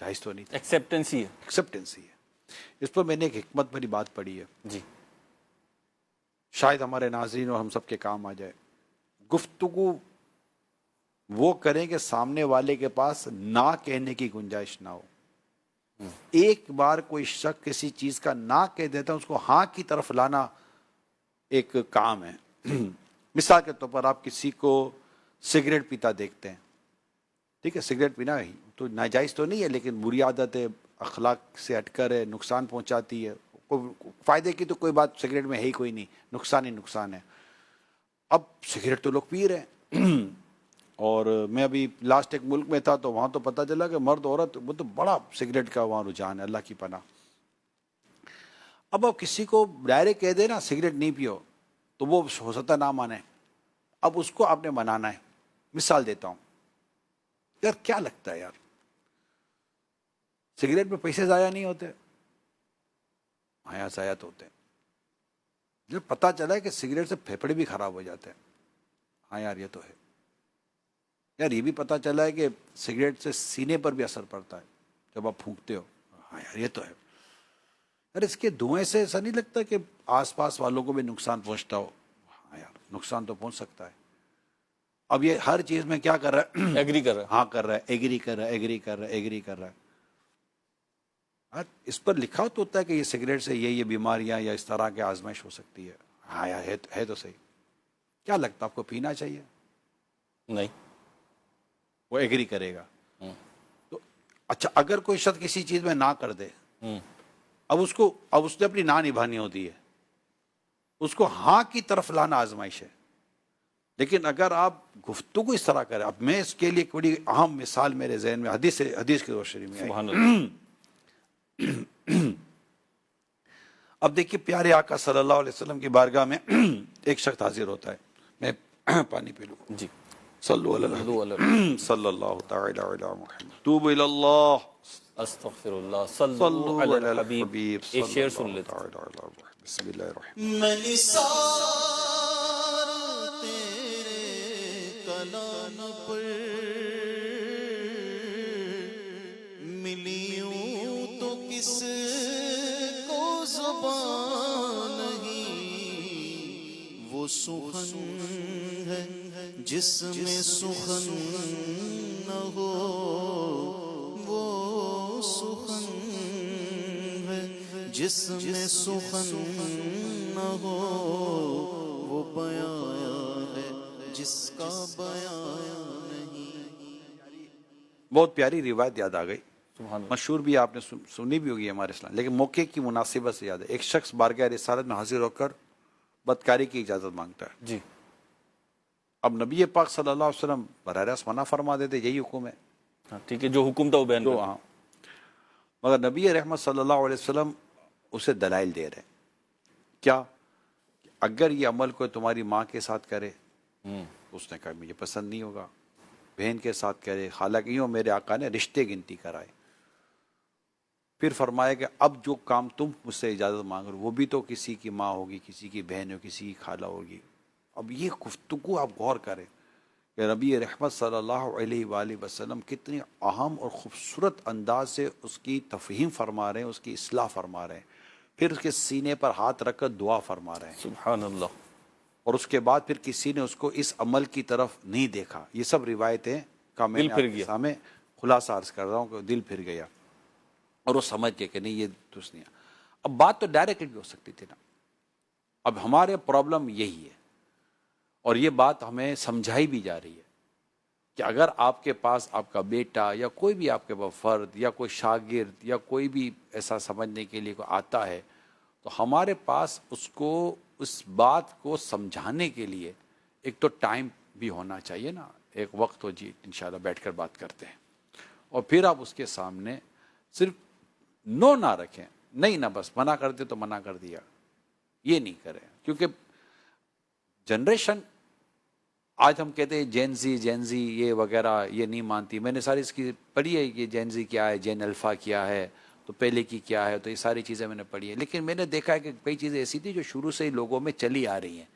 جائز تو نہیں تھا، ایکسیپٹنس ہی ہے. ایکسیپٹنس ہی ہے. اس پر میں نے ایک حکمت بھری بات پڑھی ہے، جی شاید ہمارے ناظرین اور ہم سب کے کام آ جائے. گفتگو وہ کریں کہ سامنے والے کے پاس نہ کہنے کی گنجائش نہ ہو. ایک بار کوئی شخص کسی چیز کا نہ کہہ دیتا ہے، اس کو ہاں کی طرف لانا ایک کام ہے. مثال کے طور پر آپ کسی کو سگریٹ پیتا دیکھتے ہیں، ٹھیک ہے، سگریٹ پینا تو ناجائز تو نہیں ہے لیکن بری عادت ہے، اخلاق سے ہٹ کر ہے، نقصان پہنچاتی ہے. فائدے کی تو کوئی بات سگریٹ میں ہے ہی کوئی نہیں، نقصان ہی نقصان ہے. اب سگریٹ تو لوگ پی رہے ہیں اور میں ابھی لاسٹ ایک ملک میں تھا تو وہاں تو پتہ چلا کہ مرد عورت وہ تو بڑا سگریٹ کا وہاں رجحان ہے، اللہ کی پناہ. اب کسی کو ڈائریکٹ کہہ دے نا سگریٹ نہیں پیو تو وہ ہو سکتا نہ مانے. اب اس کو آپ نے منانا ہے. مثال دیتا ہوں یار، کیا لگتا ہے یار سگریٹ میں پیسے ضائع نہیں ہوتے؟ ہاں یار ضائع تو ہوتے ہیں. جب پتہ چلا ہے کہ سگریٹ سے پھیپھڑے بھی خراب ہو جاتے ہیں، ہاں یار یہ تو ہے. یار یہ بھی پتہ چلا ہے کہ سگریٹ سے سینے پر بھی اثر پڑتا ہے جب آپ پھونکتے ہو، ہاں یار یہ تو ہے. ارے اس کے دھوئیں سے ایسا نہیں لگتا کہ آس پاس والوں کو بھی نقصان پہنچتا ہو؟ ہاں یار نقصان تو پہنچ سکتا ہے. اب یہ ہر چیز میں کیا کر رہا ہے؟ ایگری کر رہا ہے. ہاں کر رہا ہے، ایگری کر رہا ہے، ایگری کر رہا ہے، ایگری کر رہا ہے. ہاں اس پر لکھا تو ہوتا ہے کہ یہ سگریٹ سے یہ بیماریاں یا اس طرح کی آزمائش ہو سکتی ہے. ہاں یار ہے تو صحیح. کیا لگتا آپ کو پینا چاہیے؟ نہیں. وہ ایگری کرے گا. تو اچھا اگر کوئی شخص کسی چیز میں نہ کر دے، اب اس نے اپنی نہ نبھانی ہوتی ہے، اس کو ہاں کی طرف لانا آزمائش ہے. لیکن اگر آپ گفتگو اس طرح کریں، اب میں اس کے لیے ایک بڑی اہم مثال میرے ذہن میں حدیث کی روشنی میں آئی. سبحان اللہ. اب دیکھیے پیارے آقا صلی اللہ علیہ وسلم کی بارگاہ میں ایک شخص حاضر ہوتا ہے. میں پانی پی لوں. جی. صلو علی صلو علی الحبیب صلی اللہ تعالی علی محمد. توب الی اللہ. استغفر اللہ. صلو صلو علی علی الحبیب. الحبیب ایک صلی شعر سن اللہ لیتے. تعالی علی محمد. بسم اللہ الرحمن. میں نثار تیرے کلام پر ملی ہوں تو کس کو زبان نہیں، وہ سخن ہے جس میں سخن نہ ہو، وہ سخن ہے جس میں سخن نہ ہو، وہ بیان ہے جس کا بیان نہیں. بہت پیاری روایت یاد آ گئی. سبحان اللہ. مشہور بھی آپ نے سنی بھی ہوگی ہمارے اسلام، لیکن موقع کی مناسبت سے یاد ہے. ایک شخص بارگاہ رسالت میں حاضر ہو کر بدکاری کی اجازت مانگتا ہے. جی. اب نبی پاک صلی اللہ علیہ وسلم براہ راست منع فرما دیتے یہی حکم ہے. ہاں ٹھیک ہے، جو حکم تھا وہ بیان جو کر. ہاں مگر نبی رحمت صلی اللہ علیہ وسلم اسے دلائل دے رہے. کیا؟ اگر یہ عمل کوئی تمہاری ماں کے ساتھ کرے، اس نے کہا مجھے پسند نہیں ہوگا. بہن کے ساتھ کرے، حالانکہ یوں میرے آقا نے رشتے گنتی کرائے. پھر فرمایا کہ اب جو کام تم مجھ سے اجازت مانگ رہے ہو وہ بھی تو کسی کی ماں ہوگی، کسی کی بہن ہو، کسی کی خالہ ہوگی. اب یہ گفتگو آپ غور کریں کہ نبی رحمت صلی اللہ علیہ وآلہ وسلم کتنی اہم اور خوبصورت انداز سے اس کی تفہیم فرما رہے ہیں، اس کی اصلاح فرما رہے ہیں. پھر اس کے سینے پر ہاتھ رکھ کر دعا فرما رہے ہیں. سبحان اللہ. اور اس کے بعد پھر کسی نے اس کو اس عمل کی طرف نہیں دیکھا. یہ سب روایتیں کا میں دل نے پھر آپ کے گیا. سامنے خلاصہ عرض کر رہا ہوں کہ دل پھر گیا اور وہ سمجھ گئے کہ نہیں یہ درست نہیں ہے. اب بات تو ڈائریکٹ بھی ہو سکتی تھی نا. اب ہمارے پرابلم یہی ہے اور یہ بات ہمیں سمجھائی بھی جا رہی ہے کہ اگر آپ کے پاس آپ کا بیٹا یا کوئی بھی آپ کے پاس فرد یا کوئی شاگرد یا کوئی بھی ایسا سمجھنے کے لیے کوئی آتا ہے تو ہمارے پاس اس کو اس بات کو سمجھانے کے لیے ایک تو ٹائم بھی ہونا چاہیے نا. ایک وقت ہو جی انشاءاللہ بیٹھ کر بات کرتے ہیں، اور پھر آپ اس کے سامنے صرف نو نہ رکھیں. نہیں نہ بس منع کر دے تو منع کر دیا، یہ نہیں کریں. کیونکہ جنریشن آج ہم کہتے ہیں جین زی یہ وغیرہ یہ نہیں مانتی. میں نے ساری اس کی پڑھی ہے کہ جین زی کیا ہے، جین الفا کیا ہے، تو پہلے کی کیا ہے، تو یہ ساری چیزیں میں نے پڑھی ہیں. لیکن میں نے دیکھا ہے کہ کئی چیزیں ایسی تھی جو شروع سے ہی لوگوں میں چلی آ رہی ہیں.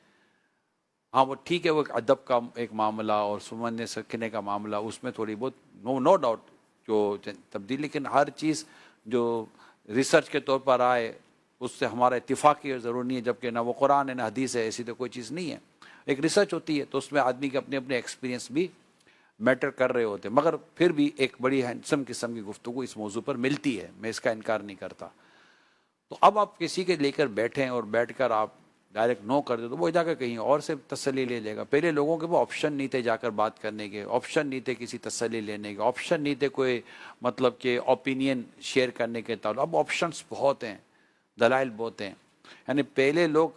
ہاں وہ ٹھیک ہے، وہ ادب کا ایک معاملہ اور سمجھنے سکھنے کا معاملہ، اس میں تھوڑی بہت نو ڈاؤٹ جو تبدیل. لیکن ہر چیز جو ریسرچ کے طور پر آئے اس سے ہمارا اتفاق کی ضرور نہیں ہے، جبکہ نہ وہ قرآن ہے نہ حدیث ہے، ایسی تو کوئی چیز نہیں ہے. ایک ریسرچ ہوتی ہے تو اس میں آدمی کے اپنے اپنے ایکسپیرینس بھی میٹر کر رہے ہوتے ہیں. مگر پھر بھی ایک بڑی ہینڈسم قسم کی گفتگو اس موضوع پر ملتی ہے، میں اس کا انکار نہیں کرتا. تو اب آپ کسی کے لے کر بیٹھیں اور بیٹھ کر آپ ڈائریکٹ نو کر دیں تو وہ جا کر کہیں اور سے تسلی لے لے گا. پہلے لوگوں کے وہ آپشن نہیں تھے جا کر بات کرنے کے، آپشن نہیں تھے کسی تسلی لینے کے، آپشن نہیں تھے کوئی مطلب کہ اوپینین شیئر کرنے کے تعلق. اب آپشنس بہت ہیں، دلائل بہت ہیں. یعنی پہلے لوگ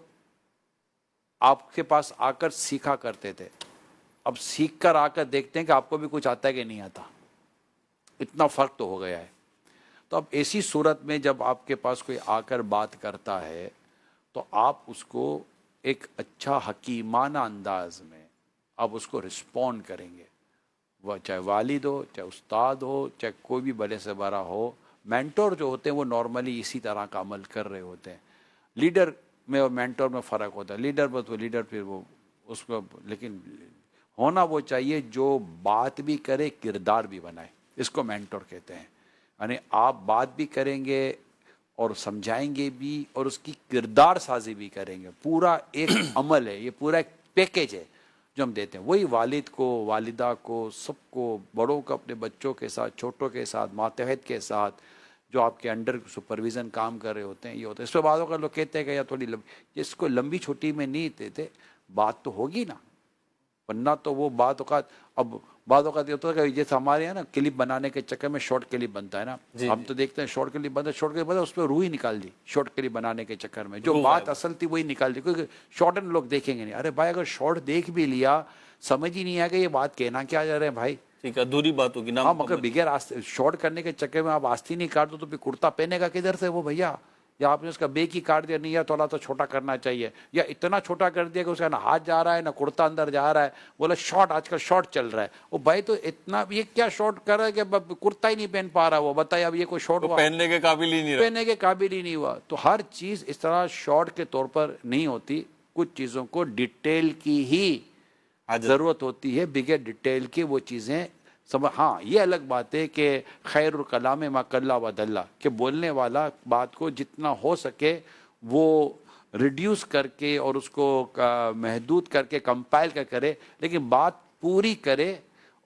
آپ کے پاس آ کر سیکھا کرتے تھے، اب سیکھ کر آ کر دیکھتے ہیں کہ آپ کو بھی کچھ آتا ہے کہ نہیں آتا. اتنا فرق تو ہو گیا ہے. تو اب ایسی صورت میں جب آپ کے پاس کوئی آ کر بات کرتا ہے تو آپ اس کو ایک اچھا حکیمانہ انداز میں آپ اس کو رسپونڈ کریں گے. وہ چاہے والد ہو، چاہے استاد ہو، چاہے کوئی بھی بڑے سے بڑا ہو. مینٹور جو ہوتے ہیں وہ نارملی اسی طرح کا عمل کر رہے ہوتے ہیں. لیڈر میں اور مینٹور میں فرق ہوتا ہے. لیڈر بس وہ لیڈر پھر وہ اس کو، لیکن ہونا وہ چاہیے جو بات بھی کرے کردار بھی بنائے. اس کو مینٹور کہتے ہیں. یعنی آپ بات بھی کریں گے اور سمجھائیں گے بھی اور اس کی کردار سازی بھی کریں گے. پورا ایک عمل ہے, یہ پورا ایک پیکیج ہے جو ہم دیتے ہیں. وہی والد کو, والدہ کو, سب کو, بڑوں کو اپنے بچوں کے ساتھ, چھوٹوں کے ساتھ, ماتحت کے ساتھ, جو آپ کے انڈر سپرویژن کام کر رہے ہوتے ہیں, یہ ہوتا ہے. اس پہ بعض اوقات لوگ کہتے ہیں کہ یا تھوڑی اس کو لمبی چھٹی میں نہیں دیتے, بات تو ہوگی نا, ورنہ تو وہ بعض اوقات, اب بعض اوقات یہ ہوتا ہے کہ جیسے ہمارے یہاں نا کلپ بنانے کے چکر میں شارٹ کلپ بنتا ہے نا, ہم تو دیکھتے ہیں شارٹ کلپ بنتا ہے, شارٹ کلپ بنتا ہے, اس پہ روح ہی نکال دی شارٹ کلپ بنانے کے چکر میں, جو بات اصل تھی وہی نکال دی, کیونکہ شارٹ ان لوگ دیکھیں گے نہیں. ارے بھائی اگر شارٹ دیکھ بھی لیا سمجھ ہی نہیں آئے گا یہ بات کہنا کیا جا رہے ہیں بھائی. ٹھیک ہے, ادھوری بات ہوگی نا. ہاں مگر بغیر شارٹ کرنے کے چکر میں آپ آستین نہیں کاٹ دو تو پھر کرتا پہنے گا کدھر سے وہ بھیا, یا آپ نے اس کا بیک ہی کاٹ دیا, نہیں یا تھوڑا تو چھوٹا کرنا چاہیے, یا اتنا چھوٹا کر دیا کہ اس کا نہ ہاتھ جا رہا ہے نہ کرتا اندر جا رہا ہے, بولا شارٹ, آج کل شارٹ چل رہا ہے. وہ بھائی تو اتنا یہ کیا شارٹ کر رہا ہے کہ کرتا ہی نہیں پہن پا رہا, وہ بتائیے اب یہ کوئی شارٹ ہوا, پہننے کے قابل ہی نہیں رہا, پہننے کے قابل ہی نہیں ہوا. تو ہر چیز اس طرح شارٹ کے طور پر نہیں ہوتی, کچھ چیزوں کو ڈیٹیل کی ہی ضرورت ہوتی ہے, بغیر ڈیٹیل کی وہ چیزیں ہاں یہ الگ بات ہے کہ خیر الکلام ما قل و دل, کہ بولنے والا بات کو جتنا ہو سکے وہ ریڈیوس کر کے اور اس کو محدود کر کے کمپائل کر کرے, لیکن بات پوری کرے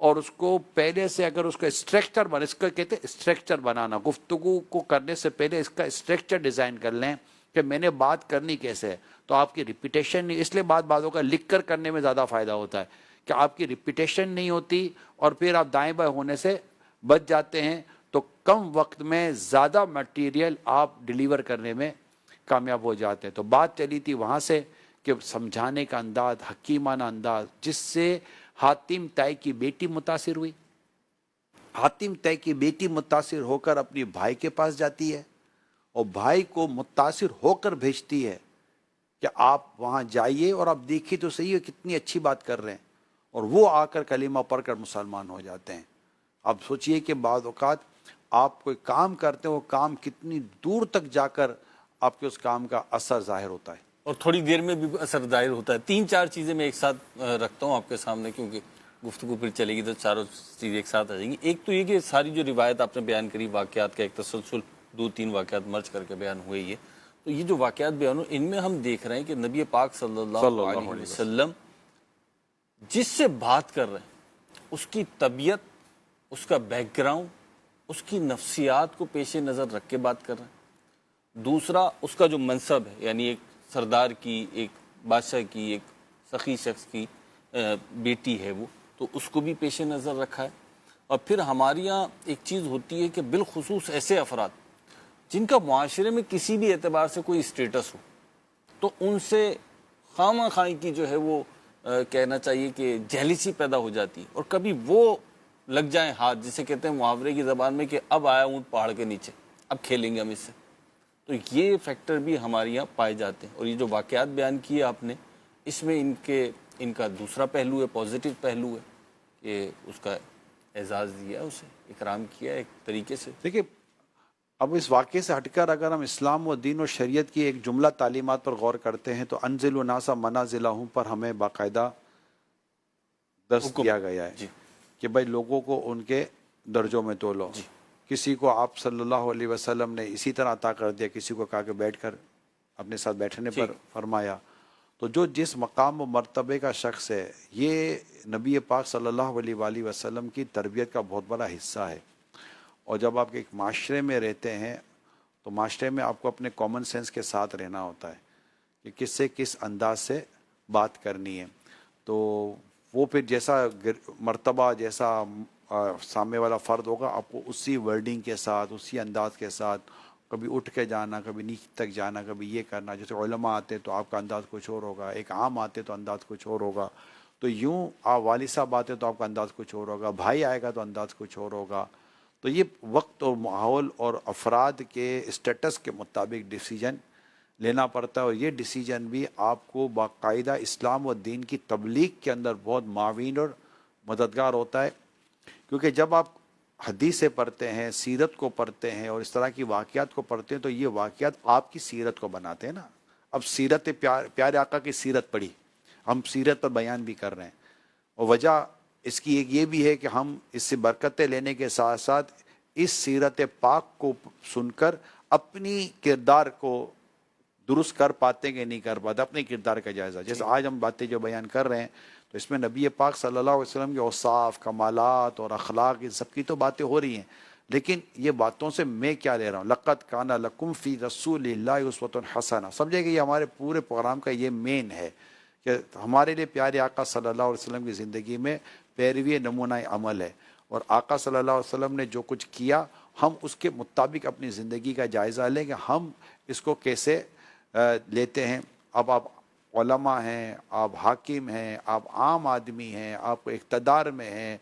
اور اس کو پہلے سے اگر اس کا اسٹرکچر بنا, اس کو کہتے ہیں اسٹرکچر بنانا, گفتگو کو کرنے سے پہلے اس کا اسٹرکچر ڈیزائن کر لیں کہ میں نے بات کرنی کیسے ہے. تو آپ کی ریپیٹیشن نہیں, اس لیے باتوں کا لکھ کر کرنے میں زیادہ فائدہ ہوتا ہے کہ آپ کی ریپیٹیشن نہیں ہوتی اور پھر آپ دائیں بائیں ہونے سے بچ جاتے ہیں, تو کم وقت میں زیادہ مٹیریل آپ ڈیلیور کرنے میں کامیاب ہو جاتے ہیں. تو بات چلی تھی وہاں سے کہ سمجھانے کا انداز, حکیمانہ انداز, جس سے حاتم طائی کی بیٹی متاثر ہوئی. حاتم طائی کی بیٹی متاثر ہو کر اپنی بھائی کے پاس جاتی ہے اور بھائی کو متاثر ہو کر بھیجتی ہے کہ آپ وہاں جائیے اور آپ دیکھیے تو صحیح ہے کتنی اچھی بات کر رہے ہیں, اور وہ آ کر کلمہ پڑھ کر مسلمان ہو جاتے ہیں. اب سوچئے کہ بعض اوقات آپ کوئی کام کرتے ہیں, وہ کام کتنی دور تک جا کر آپ کے اس کام کا اثر ظاہر ہوتا ہے, اور تھوڑی دیر میں بھی اثر ظاہر ہوتا ہے. 3-4 چیزیں میں ایک ساتھ رکھتا ہوں آپ کے سامنے, کیونکہ گفتگو پھر چلے گی تو چاروں چیزیں ایک ساتھ آ جائیں گی. ایک تو یہ کہ ساری جو روایت آپ نے بیان کری, واقعات کا ایک تسلسل, 2-3 واقعات مرچ کر کے بیان ہوئے, یہ تو یہ جو واقعات بیان ہوئے ان میں ہم دیکھ رہے ہیں کہ نبی پاک صلی اللہ علیہ وسلم جس سے بات کر رہے ہیں اس کی طبیعت, اس کا بیک گراؤنڈ, اس کی نفسیات کو پیش نظر رکھ کے بات کر رہے ہیں. دوسرا اس کا جو منصب ہے, یعنی ایک سردار کی, ایک بادشاہ کی, ایک سخی شخص کی بیٹی ہے وہ, تو اس کو بھی پیش نظر رکھا ہے. اور پھر ہمارے یہاں ایک چیز ہوتی ہے کہ بالخصوص ایسے افراد جن کا معاشرے میں کسی بھی اعتبار سے کوئی اسٹیٹس ہو, تو ان سے خواہ خواہی کی جو ہے وہ کہنا چاہیے کہ جیلیسی پیدا ہو جاتی ہے, اور کبھی وہ لگ جائیں ہاتھ, جسے کہتے ہیں محاورے کی زبان میں کہ اب آیا اونٹ پہاڑ کے نیچے, اب کھیلیں گے ہم اس سے. تو یہ فیکٹر بھی ہمارے یہاں پائے جاتے ہیں. اور یہ جو واقعات بیان کیے آپ نے, اس میں ان کا دوسرا پہلو ہے, پازیٹیو پہلو ہے کہ اس کا اعزاز دیا, اسے اکرام کیا ایک طریقے سے. دیکھیے اب اس واقعے سے ہٹ کر اگر ہم اسلام و دین و شریعت کی ایک جملہ تعلیمات پر غور کرتے ہیں تو انزل و ناسا منازلہم پر ہمیں باقاعدہ درس دیا گیا ہے کہ بھائی لوگوں کو ان کے درجوں میں تولو. کسی کو آپ صلی اللہ علیہ وسلم نے اسی طرح عطا کر دیا, کسی کو کہا کہ بیٹھ کر اپنے ساتھ بیٹھنے پر فرمایا. تو جو جس مقام و مرتبے کا شخص ہے, یہ نبی پاک صلی اللہ علیہ وآلہ وسلم کی تربیت کا بہت بڑا حصہ ہے. اور جب آپ ایک معاشرے میں رہتے ہیں تو معاشرے میں آپ کو اپنے کامن سینس کے ساتھ رہنا ہوتا ہے کہ کس سے کس انداز سے بات کرنی ہے. تو وہ پھر جیسا مرتبہ, جیسا سامنے والا فرد ہوگا, آپ کو اسی ورڈنگ کے ساتھ, اسی انداز کے ساتھ, کبھی اٹھ کے جانا, کبھی نیچے تک جانا, کبھی یہ کرنا. جیسے علماء آتے تو آپ کا انداز کچھ اور ہوگا, ایک عام آتے تو انداز کچھ اور ہوگا. تو یوں آپ والد صاحب آتے تو آپ کا انداز کچھ اور ہوگا, بھائی آئے گا تو انداز کچھ اور ہوگا. تو یہ وقت اور ماحول اور افراد کے اسٹیٹس کے مطابق ڈیسیجن لینا پڑتا ہے, اور یہ ڈیسیجن بھی آپ کو باقاعدہ اسلام و دین کی تبلیغ کے اندر بہت معاون اور مددگار ہوتا ہے. کیونکہ جب آپ حدیثیں پڑھتے ہیں, سیرت کو پڑھتے ہیں اور اس طرح کی واقعات کو پڑھتے ہیں تو یہ واقعات آپ کی سیرت کو بناتے ہیں نا. اب سیرت پیارے آقا کی سیرت پڑھی, ہم سیرت پر بیان بھی کر رہے ہیں, اور وجہ اس کی ایک یہ بھی ہے کہ ہم اس سے برکتیں لینے کے ساتھ ساتھ اس سیرت پاک کو سن کر اپنی کردار کو درست کر پاتے کہ نہیں کر پاتے، اپنے کردار کا جائزہ. جیسے آج ہم باتیں جو بیان کر رہے ہیں تو اس میں نبی پاک صلی اللہ علیہ وسلم کے اوصاف، کمالات اور اخلاق، ان سب کی تو باتیں ہو رہی ہیں، لیکن یہ باتوں سے میں کیا لے رہا ہوں؟ لقد کان لکم فی رسول اللہ اسوۃ حسنہ. سمجھے کہ یہ ہمارے پورے پروگرام کا یہ مین ہے کہ ہمارے لیے پیارے آقا صلی اللہ علیہ وسلم کی زندگی میں پیروی نمونہ عمل ہے، اور آقا صلی اللہ علیہ وسلم نے جو کچھ کیا ہم اس کے مطابق اپنی زندگی کا جائزہ لیں کہ ہم اس کو کیسے لیتے ہیں. اب آپ علماء ہیں، آپ حاکم ہیں، آپ عام آدمی ہیں، آپ اقتدار میں ہیں،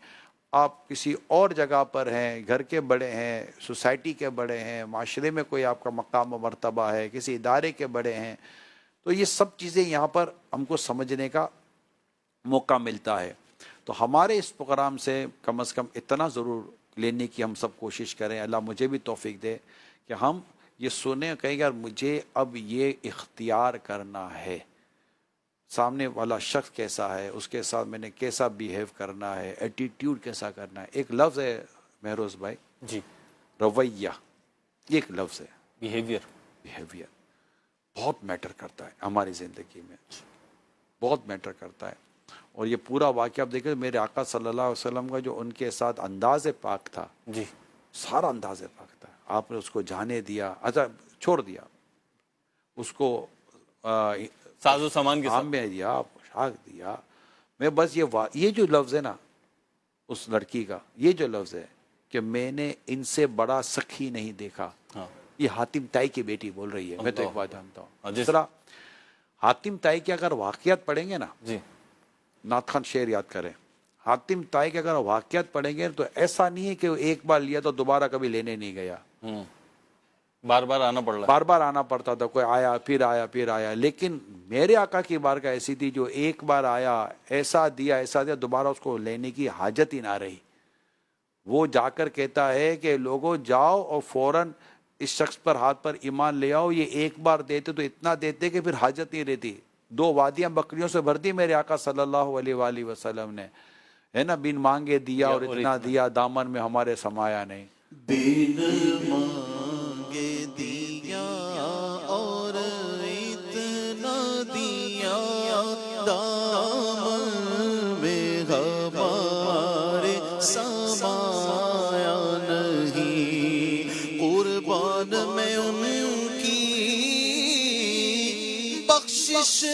آپ کسی اور جگہ پر ہیں، گھر کے بڑے ہیں، سوسائٹی کے بڑے ہیں، معاشرے میں کوئی آپ کا مقام و مرتبہ ہے، کسی ادارے کے بڑے ہیں، تو یہ سب چیزیں یہاں پر ہم کو سمجھنے کا موقع ملتا ہے. تو ہمارے اس پروگرام سے کم از کم اتنا ضرور لینے کی ہم سب کوشش کریں. اللہ مجھے بھی توفیق دے کہ ہم یہ سنیں، کہیں یار مجھے اب یہ اختیار کرنا ہے، سامنے والا شخص کیسا ہے، اس کے ساتھ میں نے کیسا بیہیو کرنا ہے، ایٹیٹیوڈ کیسا کرنا ہے. ایک لفظ ہے مہروز بھائی، جی، رویہ، یہ ایک لفظ ہے. بیہیویئر بہت میٹر کرتا ہے ہماری زندگی میں، بہت میٹر کرتا ہے. اور یہ پورا واقعہ آپ دیکھیں، میرے آقا صلی اللہ علیہ وسلم کا جو ان کے ساتھ انداز پاک تھا، جی، سارا انداز پاک تھا. آپ نے اس کو جانے دیا، اچھا چھوڑ دیا، اس کو ساز و سامان کے ساتھ میں دیا، پوشاک دیا. میں بس یہ جو لفظ ہے نا اس لڑکی کا، یہ جو لفظ ہے کہ میں نے ان سے بڑا سخی نہیں دیکھا، یہ حاتم طائی کی بیٹی بول رہی ہے. میں تو ایک بات جانتا ہوں، جس طرح حاتم طائی کے اگر واقعات پڑھیں گے نا، جی، نعت خان شعر یاد کریں، حاتم طائی کے اگر واقعات پڑھیں گے تو ایسا نہیں ہے کہ وہ ایک بار لیا تو دوبارہ کبھی لینے نہیں گیا، بار بار آنا پڑ رہا، بار بار آنا پڑتا تھا. کوئی آیا پھر آیا پھر آیا، لیکن میرے آقا کی بارگاہ ایسی تھی جو ایک بار آیا، ایسا دیا دوبارہ اس کو لینے کی حاجت ہی نہ رہی. وہ جا کر کہتا ہے کہ لوگوں جاؤ اور فوراً اس شخص پر ہاتھ پر ایمان لے آؤ، یہ ایک بار دیتے تو اتنا دیتے کہ پھر حاجت نہیں رہتی. 2 وادیاں بکریوں سے بھر دی میرے آقا صلی اللہ علیہ وآلہ وسلم نے، ہے نا. بن مانگے دیا اور اتنا دیا، دامن میں ہمارے سمایا نہیں. بن مانگے دیا اور اتنا دیا، دامن میں ہمارے سمایا نہیں. قربان میں ان کی بخشش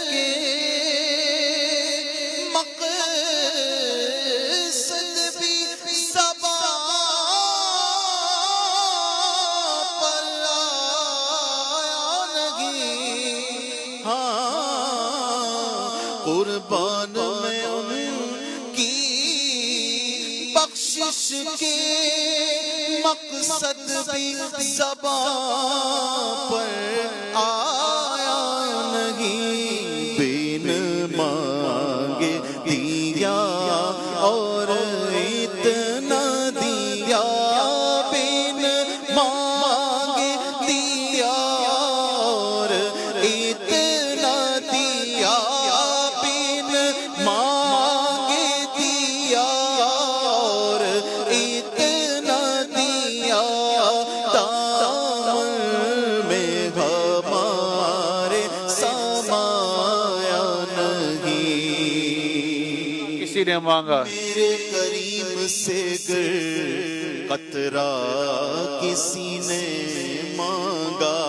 کے مقصد بھی زبان پر آیا نہیں. قربان میں ان کی بخشش کے مقصد بھی زبان پر آیا نہیں. بن مانگے دیا اور اتنا دیا، بن مانگے دیا اور اتنا دیا، بن مانگے دیا اور اتنا دیا، دامن میں ہمارے سمایا نہیں. کسی نے مانگا میرے کریم سے گر قطرہ کسی نے مانگا،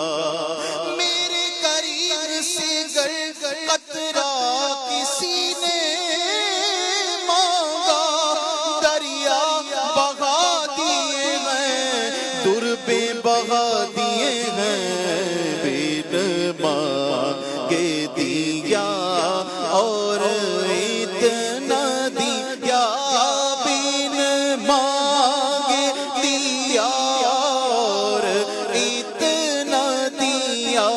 میرے کریم سے گر قطرہ کسی نے مانگا. دریا بہا دیے ہیں، دربے بہا دیے ہیں، بن مانگے دیا اور اتنا دیا، بن مانگے دیا اور اتنا دیا،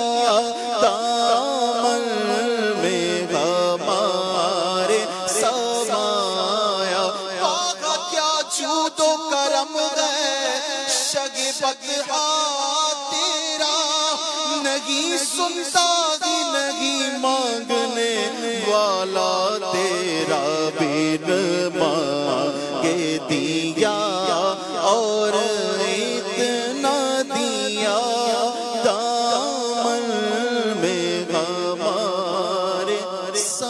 دامن میں ہمارے سمایا. آقا کیا جود و کرم ہے، شگفت تیرا نہیں سنتا ہی نہیں مانگنے والا تیرا. بن مانگے دیا اور اتنا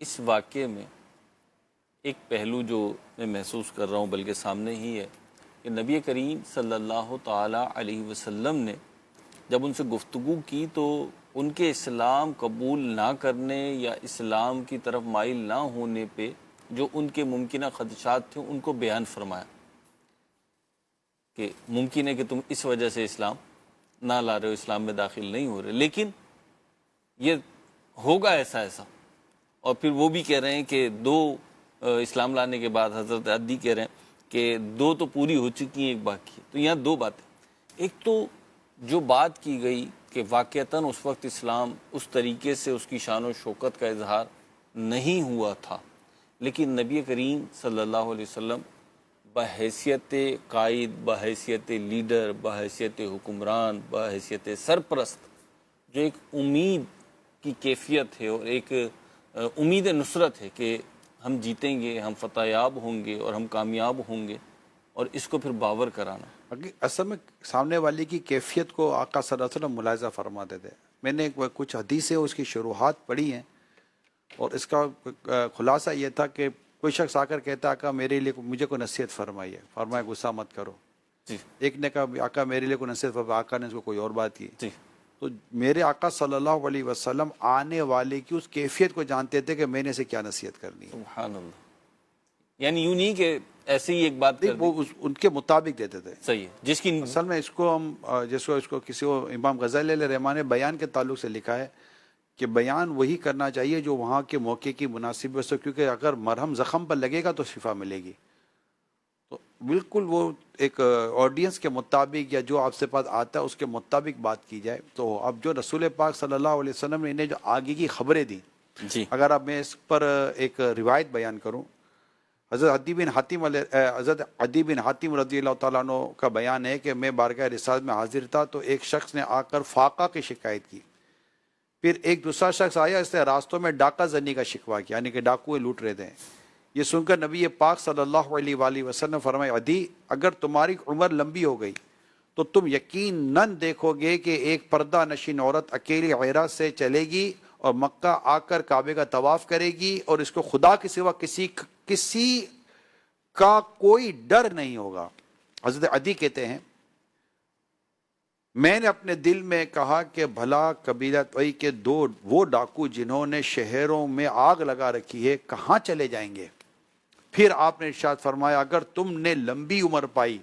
اس واقعے میں ایک پہلو جو میں محسوس کر رہا ہوں بلکہ سامنے ہی ہے کہ نبی کریم صلی اللہ تعالیٰ علیہ وسلم نے جب ان سے گفتگو کی تو ان کے اسلام قبول نہ کرنے یا اسلام کی طرف مائل نہ ہونے پہ جو ان کے ممکنہ خدشات تھے ان کو بیان فرمایا کہ ممکن ہے کہ تم اس وجہ سے اسلام نہ لا رہے ہو، اسلام میں داخل نہیں ہو رہے، لیکن یہ ہوگا ایسا ایسا. اور پھر وہ بھی کہہ رہے ہیں کہ دو اسلام لانے کے بعد حضرت عدی کہہ رہے ہیں کہ دو تو پوری ہو چکی ہیں، ایک باقی ہے. تو یہاں دو باتیں، ایک تو جو بات کی گئی کہ واقعتاً اس وقت اسلام اس طریقے سے اس کی شان و شوکت کا اظہار نہیں ہوا تھا، لیکن نبی کریم صلی اللہ علیہ وسلم بحیثیت قائد، بحیثیت لیڈر، بحیثیت حکمران، بحیثیت سرپرست جو ایک امید کی کیفیت ہے اور ایک امید نصرت ہے کہ ہم جیتیں گے، ہم فتح یاب ہوں گے اور ہم کامیاب ہوں گے، اور اس کو پھر باور کرانا. اصل میں سامنے والے کی کیفیت کو آقا صلی اللہ علیہ وسلم ملاحظہ فرماتے تھے. میں نے کچھ حدیثیں اس کی شروحات پڑھی ہیں اور اس کا خلاصہ یہ تھا کہ کوئی شخص آ کر کہتا آقا میرے لیے مجھے کوئی نصیحت فرمائیے، فرمایا غصہ مت کرو. جی ایک نے کہا آقا میرے لیے کوئی نصیحت فرمائیے، آقا نے اس کو کوئی اور بات کی. جی تو میرے آقا صلی اللہ علیہ وسلم آنے والے کی اس کیفیت کو جانتے تھے کہ میں نے اسے کیا نصیحت کرنی ہے. سبحان اللہ. یعنی یوں نہیں کہ ایسے ہی ایک بات کر دی. وہ ان کے مطابق دیتے تھے. صحیح ہے. جس کی اصل میں اس کو ہم اس کو کسی کو امام غزالی علیہ الرحمٰن نے بیان کے تعلق سے لکھا ہے کہ بیان وہی کرنا چاہیے جو وہاں کے موقع کی مناسب ہے، کیونکہ اگر مرہم زخم پر لگے گا تو شفا ملے گی. تو بالکل وہ ایک آڈینس کے مطابق یا جو آپ سے پاس آتا ہے اس کے مطابق بات کی جائے. تو اب جو رسول پاک صلی اللہ علیہ وسلم نے انہیں جو آگے کی خبریں دیں، جی اگر اب میں اس پر ایک روایت بیان کروں، حضرت عدی بن حاتم رضی اللہ تعالیٰ عنہ کا بیان ہے کہ میں بارگاہ رسالت میں حاضر تھا تو ایک شخص نے آ کر فاقہ کی شکایت کی. پھر ایک دوسرا شخص آیا، اس نے راستوں میں ڈاکہ زنی کا شکوہ کیا، یعنی کہ ڈاکوئے لوٹ رہے تھے. یہ سن کر نبی پاک صلی اللہ علیہ وآلہ وسلم فرمایا عدی اگر تمہاری عمر لمبی ہو گئی تو تم یقیناً دیکھو گے کہ ایک پردہ نشین عورت اکیلی عیرہ سے چلے گی اور مکہ آ کر کعبے کا طواف کرے گی اور اس کو خدا کے سوا کسی کا کوئی ڈر نہیں ہوگا. حضرت عدی کہتے ہیں میں نے اپنے دل میں کہا کہ بھلا قبیلہ طوئی کے وہ ڈاکو جنہوں نے شہروں میں آگ لگا رکھی ہے کہاں چلے جائیں گے. پھر آپ نے ارشاد فرمایا اگر تم نے لمبی عمر پائی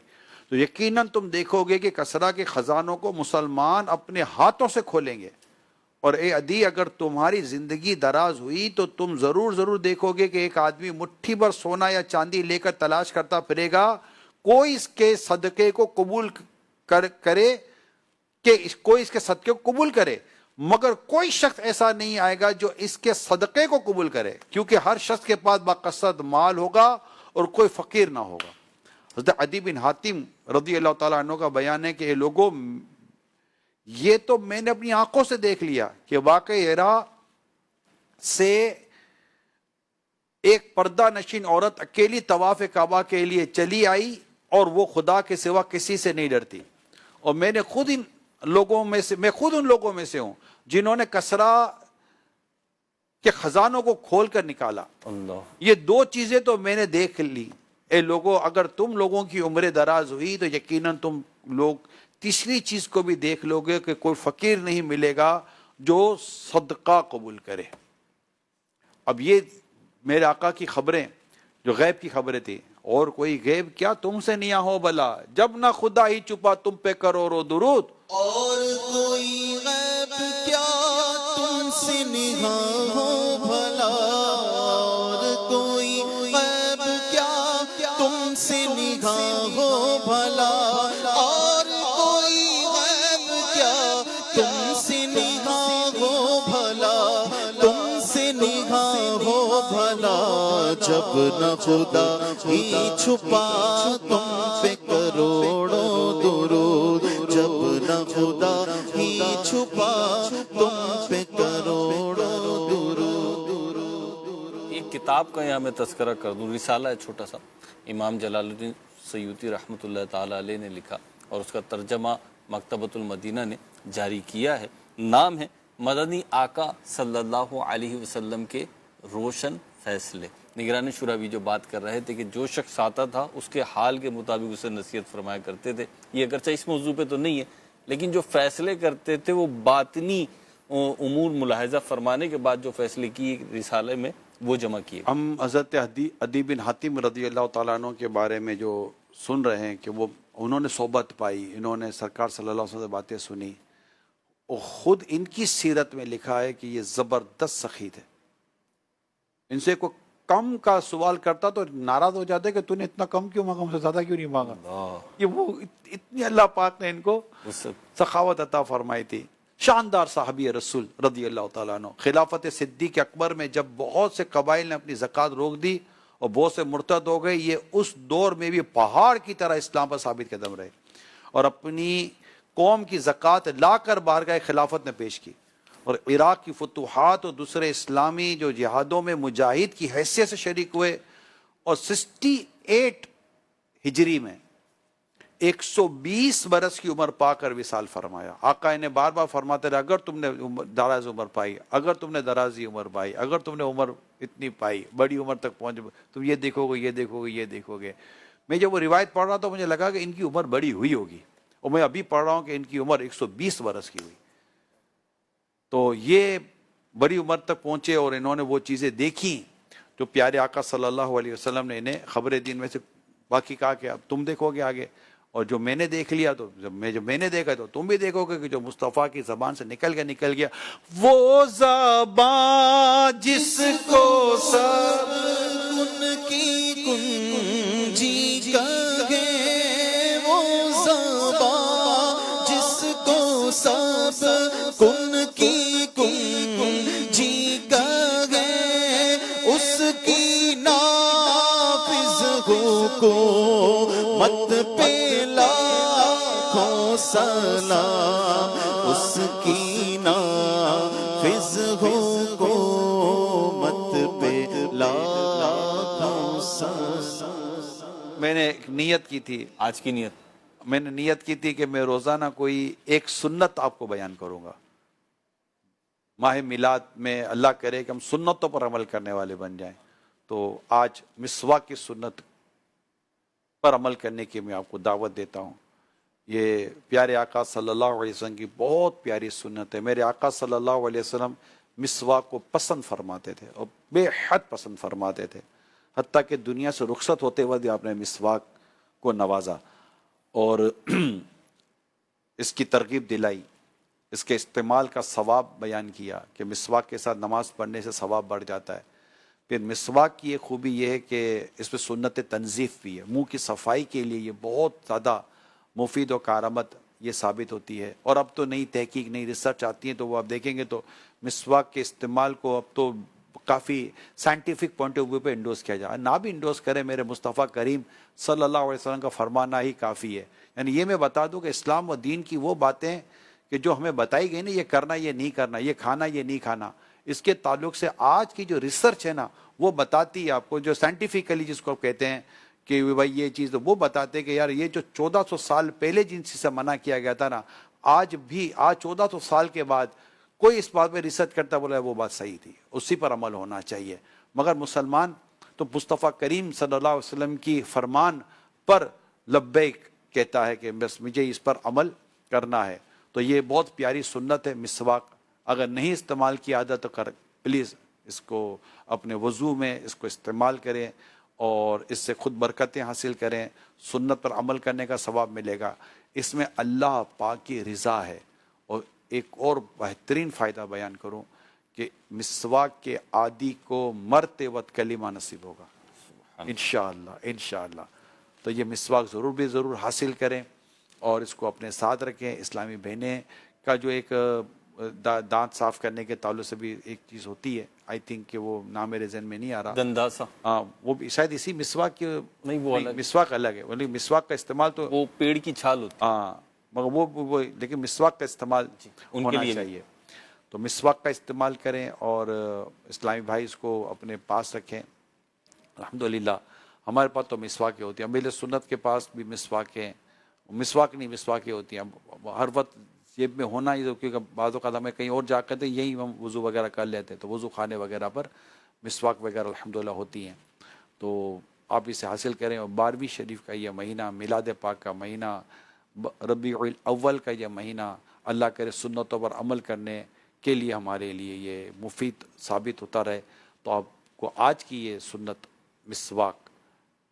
تو یقیناً تم دیکھو گے کہ کسرا کے خزانوں کو مسلمان اپنے ہاتھوں سے کھولیں گے. اور اے عدی اگر تمہاری زندگی دراز ہوئی تو تم ضرور دیکھو گے کہ ایک آدمی مٹھی بھر سونا یا چاندی لے کر تلاش کرتا پھرے گا، کوئی اس کے صدقے کو قبول کرے کہ کوئی اس کے صدقے کو قبول کرے، مگر کوئی شخص ایسا نہیں آئے گا جو اس کے صدقے کو قبول کرے، کیونکہ ہر شخص کے پاس باکثرت مال ہوگا اور کوئی فقیر نہ ہوگا. حضرت عدی بن حاتم رضی اللہ تعالیٰ عنہ کا بیان ہے کہ اے لوگوں یہ تو میں نے اپنی آنکھوں سے دیکھ لیا کہ واقعی ہیرا سے ایک پردہ نشین عورت اکیلی طواف کعبہ کے لیے چلی آئی اور وہ خدا کے سوا کسی سے نہیں ڈرتی. اور میں خود ان لوگوں میں سے ہوں جنہوں نے کسرا کے خزانوں کو کھول کر نکالا. اللہ. یہ دو چیزیں تو میں نے دیکھ لی. اے لوگوں اگر تم لوگوں کی عمر دراز ہوئی تو یقیناً تم لوگ تیسری چیز کو بھی دیکھ لو گے کہ کوئی فقیر نہیں ملے گا جو صدقہ قبول کرے. اب یہ میرے آقا کی خبریں جو غیب کی خبریں تھیں، اور کوئی غیب کیا تم سے نیا ہو بھلا، جب نہ خدا ہی چھپا تم پہ کرو رو درود. اور کوئی غیب کیا تم سے نہاں ہو بھلا، اور کوئی غیب کیا تم سے نگاہ ہو بھلا، اور کوئی غیب کیا تم سے نگاہ ہو بھلا، تم سے نگاہ ہو بھلا، جب نہ خدا ہی چھپا تم پہ کروڑوں درود، جب نہ خدا ہی چھپا تم پہ کروڑوں درود. ایک کتاب کا یہاں میں تذکرہ کر دوں، رسالہ ہے چھوٹا سا، امام جلال الدین سیوطی رحمۃ اللہ تعالیٰ علیہ نے لکھا اور اس کا ترجمہ مکتبۃ المدینہ نے جاری کیا ہے۔ نام ہے مدنی آقا صلی اللہ علیہ وسلم کے روشن فیصلے۔ نگران شورا بھی جو بات کر رہے تھے کہ جو شخص آتا تھا اس کے حال کے مطابق اسے نصیحت فرمایا کرتے تھے، یہ اگرچہ اس موضوع پہ تو نہیں ہے لیکن جو فیصلے کرتے تھے وہ باطنی امور ملاحظہ فرمانے کے بعد جو فیصلے کی رسالے میں وہ جمع کیے۔ ہم حضرت عدی بن حاتم رضی اللہ تعالیٰ عنہ کے بارے میں جو سن رہے ہیں کہ وہ انہوں نے صحبت پائی، انہوں نے سرکار صلی اللہ علیہ وسلم سے باتیں سنی، اور خود ان کی سیرت میں لکھا ہے کہ یہ زبردست سخی تھے۔ ان سے کوئی کم کا سوال کرتا تو ناراض ہو جاتے کہ تو نے اتنا کم کیوں مانگا، ہم سے زیادہ کیوں نہیں مانگا۔ یہ وہ اتنی اللہ پاک نے ان کو سخاوت عطا فرمائی تھی۔ شاندار صحابی رسول رضی اللہ تعالیٰ عنہ، خلافت صدیق اکبر میں جب بہت سے قبائل نے اپنی زکوٰۃ روک دی اور بہت سے مرتد ہو گئے، یہ اس دور میں بھی پہاڑ کی طرح اسلام پر ثابت قدم رہے اور اپنی قوم کی زکوٰۃ لا کر بارگاہ خلافت نے پیش کی، اور عراق کی فتوحات اور دوسرے اسلامی جو جہادوں میں مجاہد کی حیثیت سے شریک ہوئے، اور 68 ہجری میں 120 برس کی عمر پا کر وصال فرمایا۔ آقا نے بار بار فرماتے رہے اگر تم نے دراز عمر پائی، اگر تم نے درازی عمر پائی، اگر تم نے عمر اتنی پائی، بڑی عمر تک پہنچ، تم یہ دیکھو گے، یہ دیکھو گے، یہ دیکھو گے۔ میں جب وہ روایت پڑھ رہا تھا مجھے لگا کہ ان کی عمر بڑی ہوئی ہوگی، اور میں ابھی پڑھ رہا ہوں کہ ان کی عمر 120 برس کی ہوئی۔ تو یہ بڑی عمر تک پہنچے اور انہوں نے وہ چیزیں دیکھیں جو پیارے آقا صلی اللہ علیہ وسلم نے انہیں خبر دین میں سے باقی کہا کہ اب تم دیکھو گے آگے، اور جو میں نے دیکھ لیا تو جب میں نے دیکھا تو تم بھی دیکھو گے کہ جو مصطفیٰ کی زبان سے نکل گیا وہ زبان جس کو سب ان کی کنجی کہے، وہ زبان جس کو سب کن کی کنجی کہے، اس کی نافذ حکومت پہ لاکھوں سلام، اس کی نافذ حکومت پہ لاکھوں سلام۔ میں نے ایک نیت کی تھی، آج کی نیت میں نے نیت کی تھی کہ میں روزانہ کوئی ایک سنت آپ کو بیان کروں گا۔ ماہ میلاد میں اللہ کرے کہ ہم سنتوں پر عمل کرنے والے بن جائیں، تو آج مسواک کی سنت پر عمل کرنے کی میں آپ کو دعوت دیتا ہوں۔ یہ پیارے آقا صلی اللہ علیہ وسلم کی بہت پیاری سنت ہے۔ میرے آقا صلی اللہ علیہ وسلم مسواک کو پسند فرماتے تھے اور بے حد پسند فرماتے تھے، حتیٰ کہ دنیا سے رخصت ہوتے وقت آپ نے مسواک کو نوازا اور اس کی ترغیب دلائی، اس کے استعمال کا ثواب بیان کیا کہ مسواک کے ساتھ نماز پڑھنے سے ثواب بڑھ جاتا ہے۔ پھر مسواک کی ایک خوبی یہ ہے کہ اس میں سنت تنظیف بھی ہے، منہ کی صفائی کے لیے یہ بہت زیادہ مفید و کارآمد یہ ثابت ہوتی ہے۔ اور اب تو نئی تحقیق، نئی ریسرچ آتی ہیں تو وہ آپ دیکھیں گے تو مسواک کے استعمال کو اب تو کافی سائنٹیفک پوائنٹ آف ویو پہ انڈوز کیا جائے، نہ بھی انڈوز کرے، میرے مصطفیٰ کریم صلی اللہ علیہ وسلم کا فرمانا ہی کافی ہے۔ یعنی یہ میں بتا دوں کہ اسلام و دین کی وہ باتیں کہ جو ہمیں بتائی گئی نا، یہ کرنا، یہ نہیں کرنا، یہ کھانا، یہ نہیں کھانا، اس کے تعلق سے آج کی جو ریسرچ ہے نا وہ بتاتی ہے آپ کو، جو سائنٹیفکلی جس کو کہتے ہیں کہ بھائی یہ چیز، وہ بتاتے ہیں کہ یار یہ جو 1400 سال پہلے جن چیز سے منع کیا گیا تھا نا، آج 1400 سال کے بعد کوئی اس بات میں ریسرچ کرتا بولا ہے وہ بات صحیح تھی، اسی پر عمل ہونا چاہیے۔ مگر مسلمان تو مصطفیٰ کریم صلی اللہ علیہ وسلم کی فرمان پر لبیک کہتا ہے کہ بس مجھے اس پر عمل کرنا ہے۔ تو یہ بہت پیاری سنت ہے مسواک، اگر نہیں استعمال کی عادت تو پلیز اس کو اپنے وضو میں اس کو استعمال کریں اور اس سے خود برکتیں حاصل کریں، سنت پر عمل کرنے کا ثواب ملے گا۔ اس میں اللہ پاک کی رضا ہے۔ اور ایک اور بہترین فائدہ بیان کروں کہ مسواک کے عادی کو مرتے وقت کلمہ نصیب ہوگا انشاءاللہ، انشاءاللہ۔ تو یہ مسواک ضرور حاصل کریں اور اس کو اپنے ساتھ رکھیں۔ اسلامی بہنیں کا جو ایک دانت صاف کرنے کے تعلق سے بھی ایک چیز ہوتی ہے، آئی تھنک کہ وہ نام میرے ذہن میں نہیں آ رہا، دنداسا، ہاں وہ بھی شاید اسی مسواک کی نہیں، وہ الگ، مسواک الگ ہے، ولی مسواک کا استعمال تو وہ پیڑ کی چھال ہوتی ہاں، مگر وہ لیکن مسواک کا استعمال ان کے ہونا لیے چاہیے۔ تو مسواک کا استعمال کریں اور اسلامی بھائی اس کو اپنے پاس رکھیں۔ الحمدللہ ہمارے پاس تو مسواکیں ہوتی ہیں، امیل سنت کے پاس بھی مسواکیں، مسواک نہیں مسواکیں ہوتی ہیں، ہر وقت جیب میں ہونا ہی، کیونکہ بعض اوقات ہمیں کہیں اور جا کر یہی ہم وضو وغیرہ کر لیتے ہیں، تو وضو خانے وغیرہ پر مسواک وغیرہ الحمدللہ ہوتی ہیں، تو آپ اسے حاصل کریں. اور 12ویں شریف کا یہ مہینہ، میلاد پاک کا مہینہ، ربیع الاول کا یہ مہینہ، اللہ کرے سنتوں پر عمل کرنے کے لیے ہمارے لیے یہ مفید ثابت ہوتا رہے. تو آپ کو آج کی یہ سنت مسواک،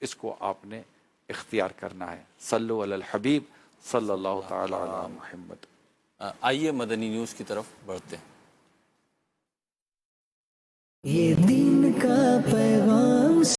اس کو آپ نے اختیار کرنا ہے. صلو علی الحبیب صلی اللہ تعالی علی محمد. آئیے مدنی نیوز کی طرف بڑھتے ہیں. یہ دین کا پیغام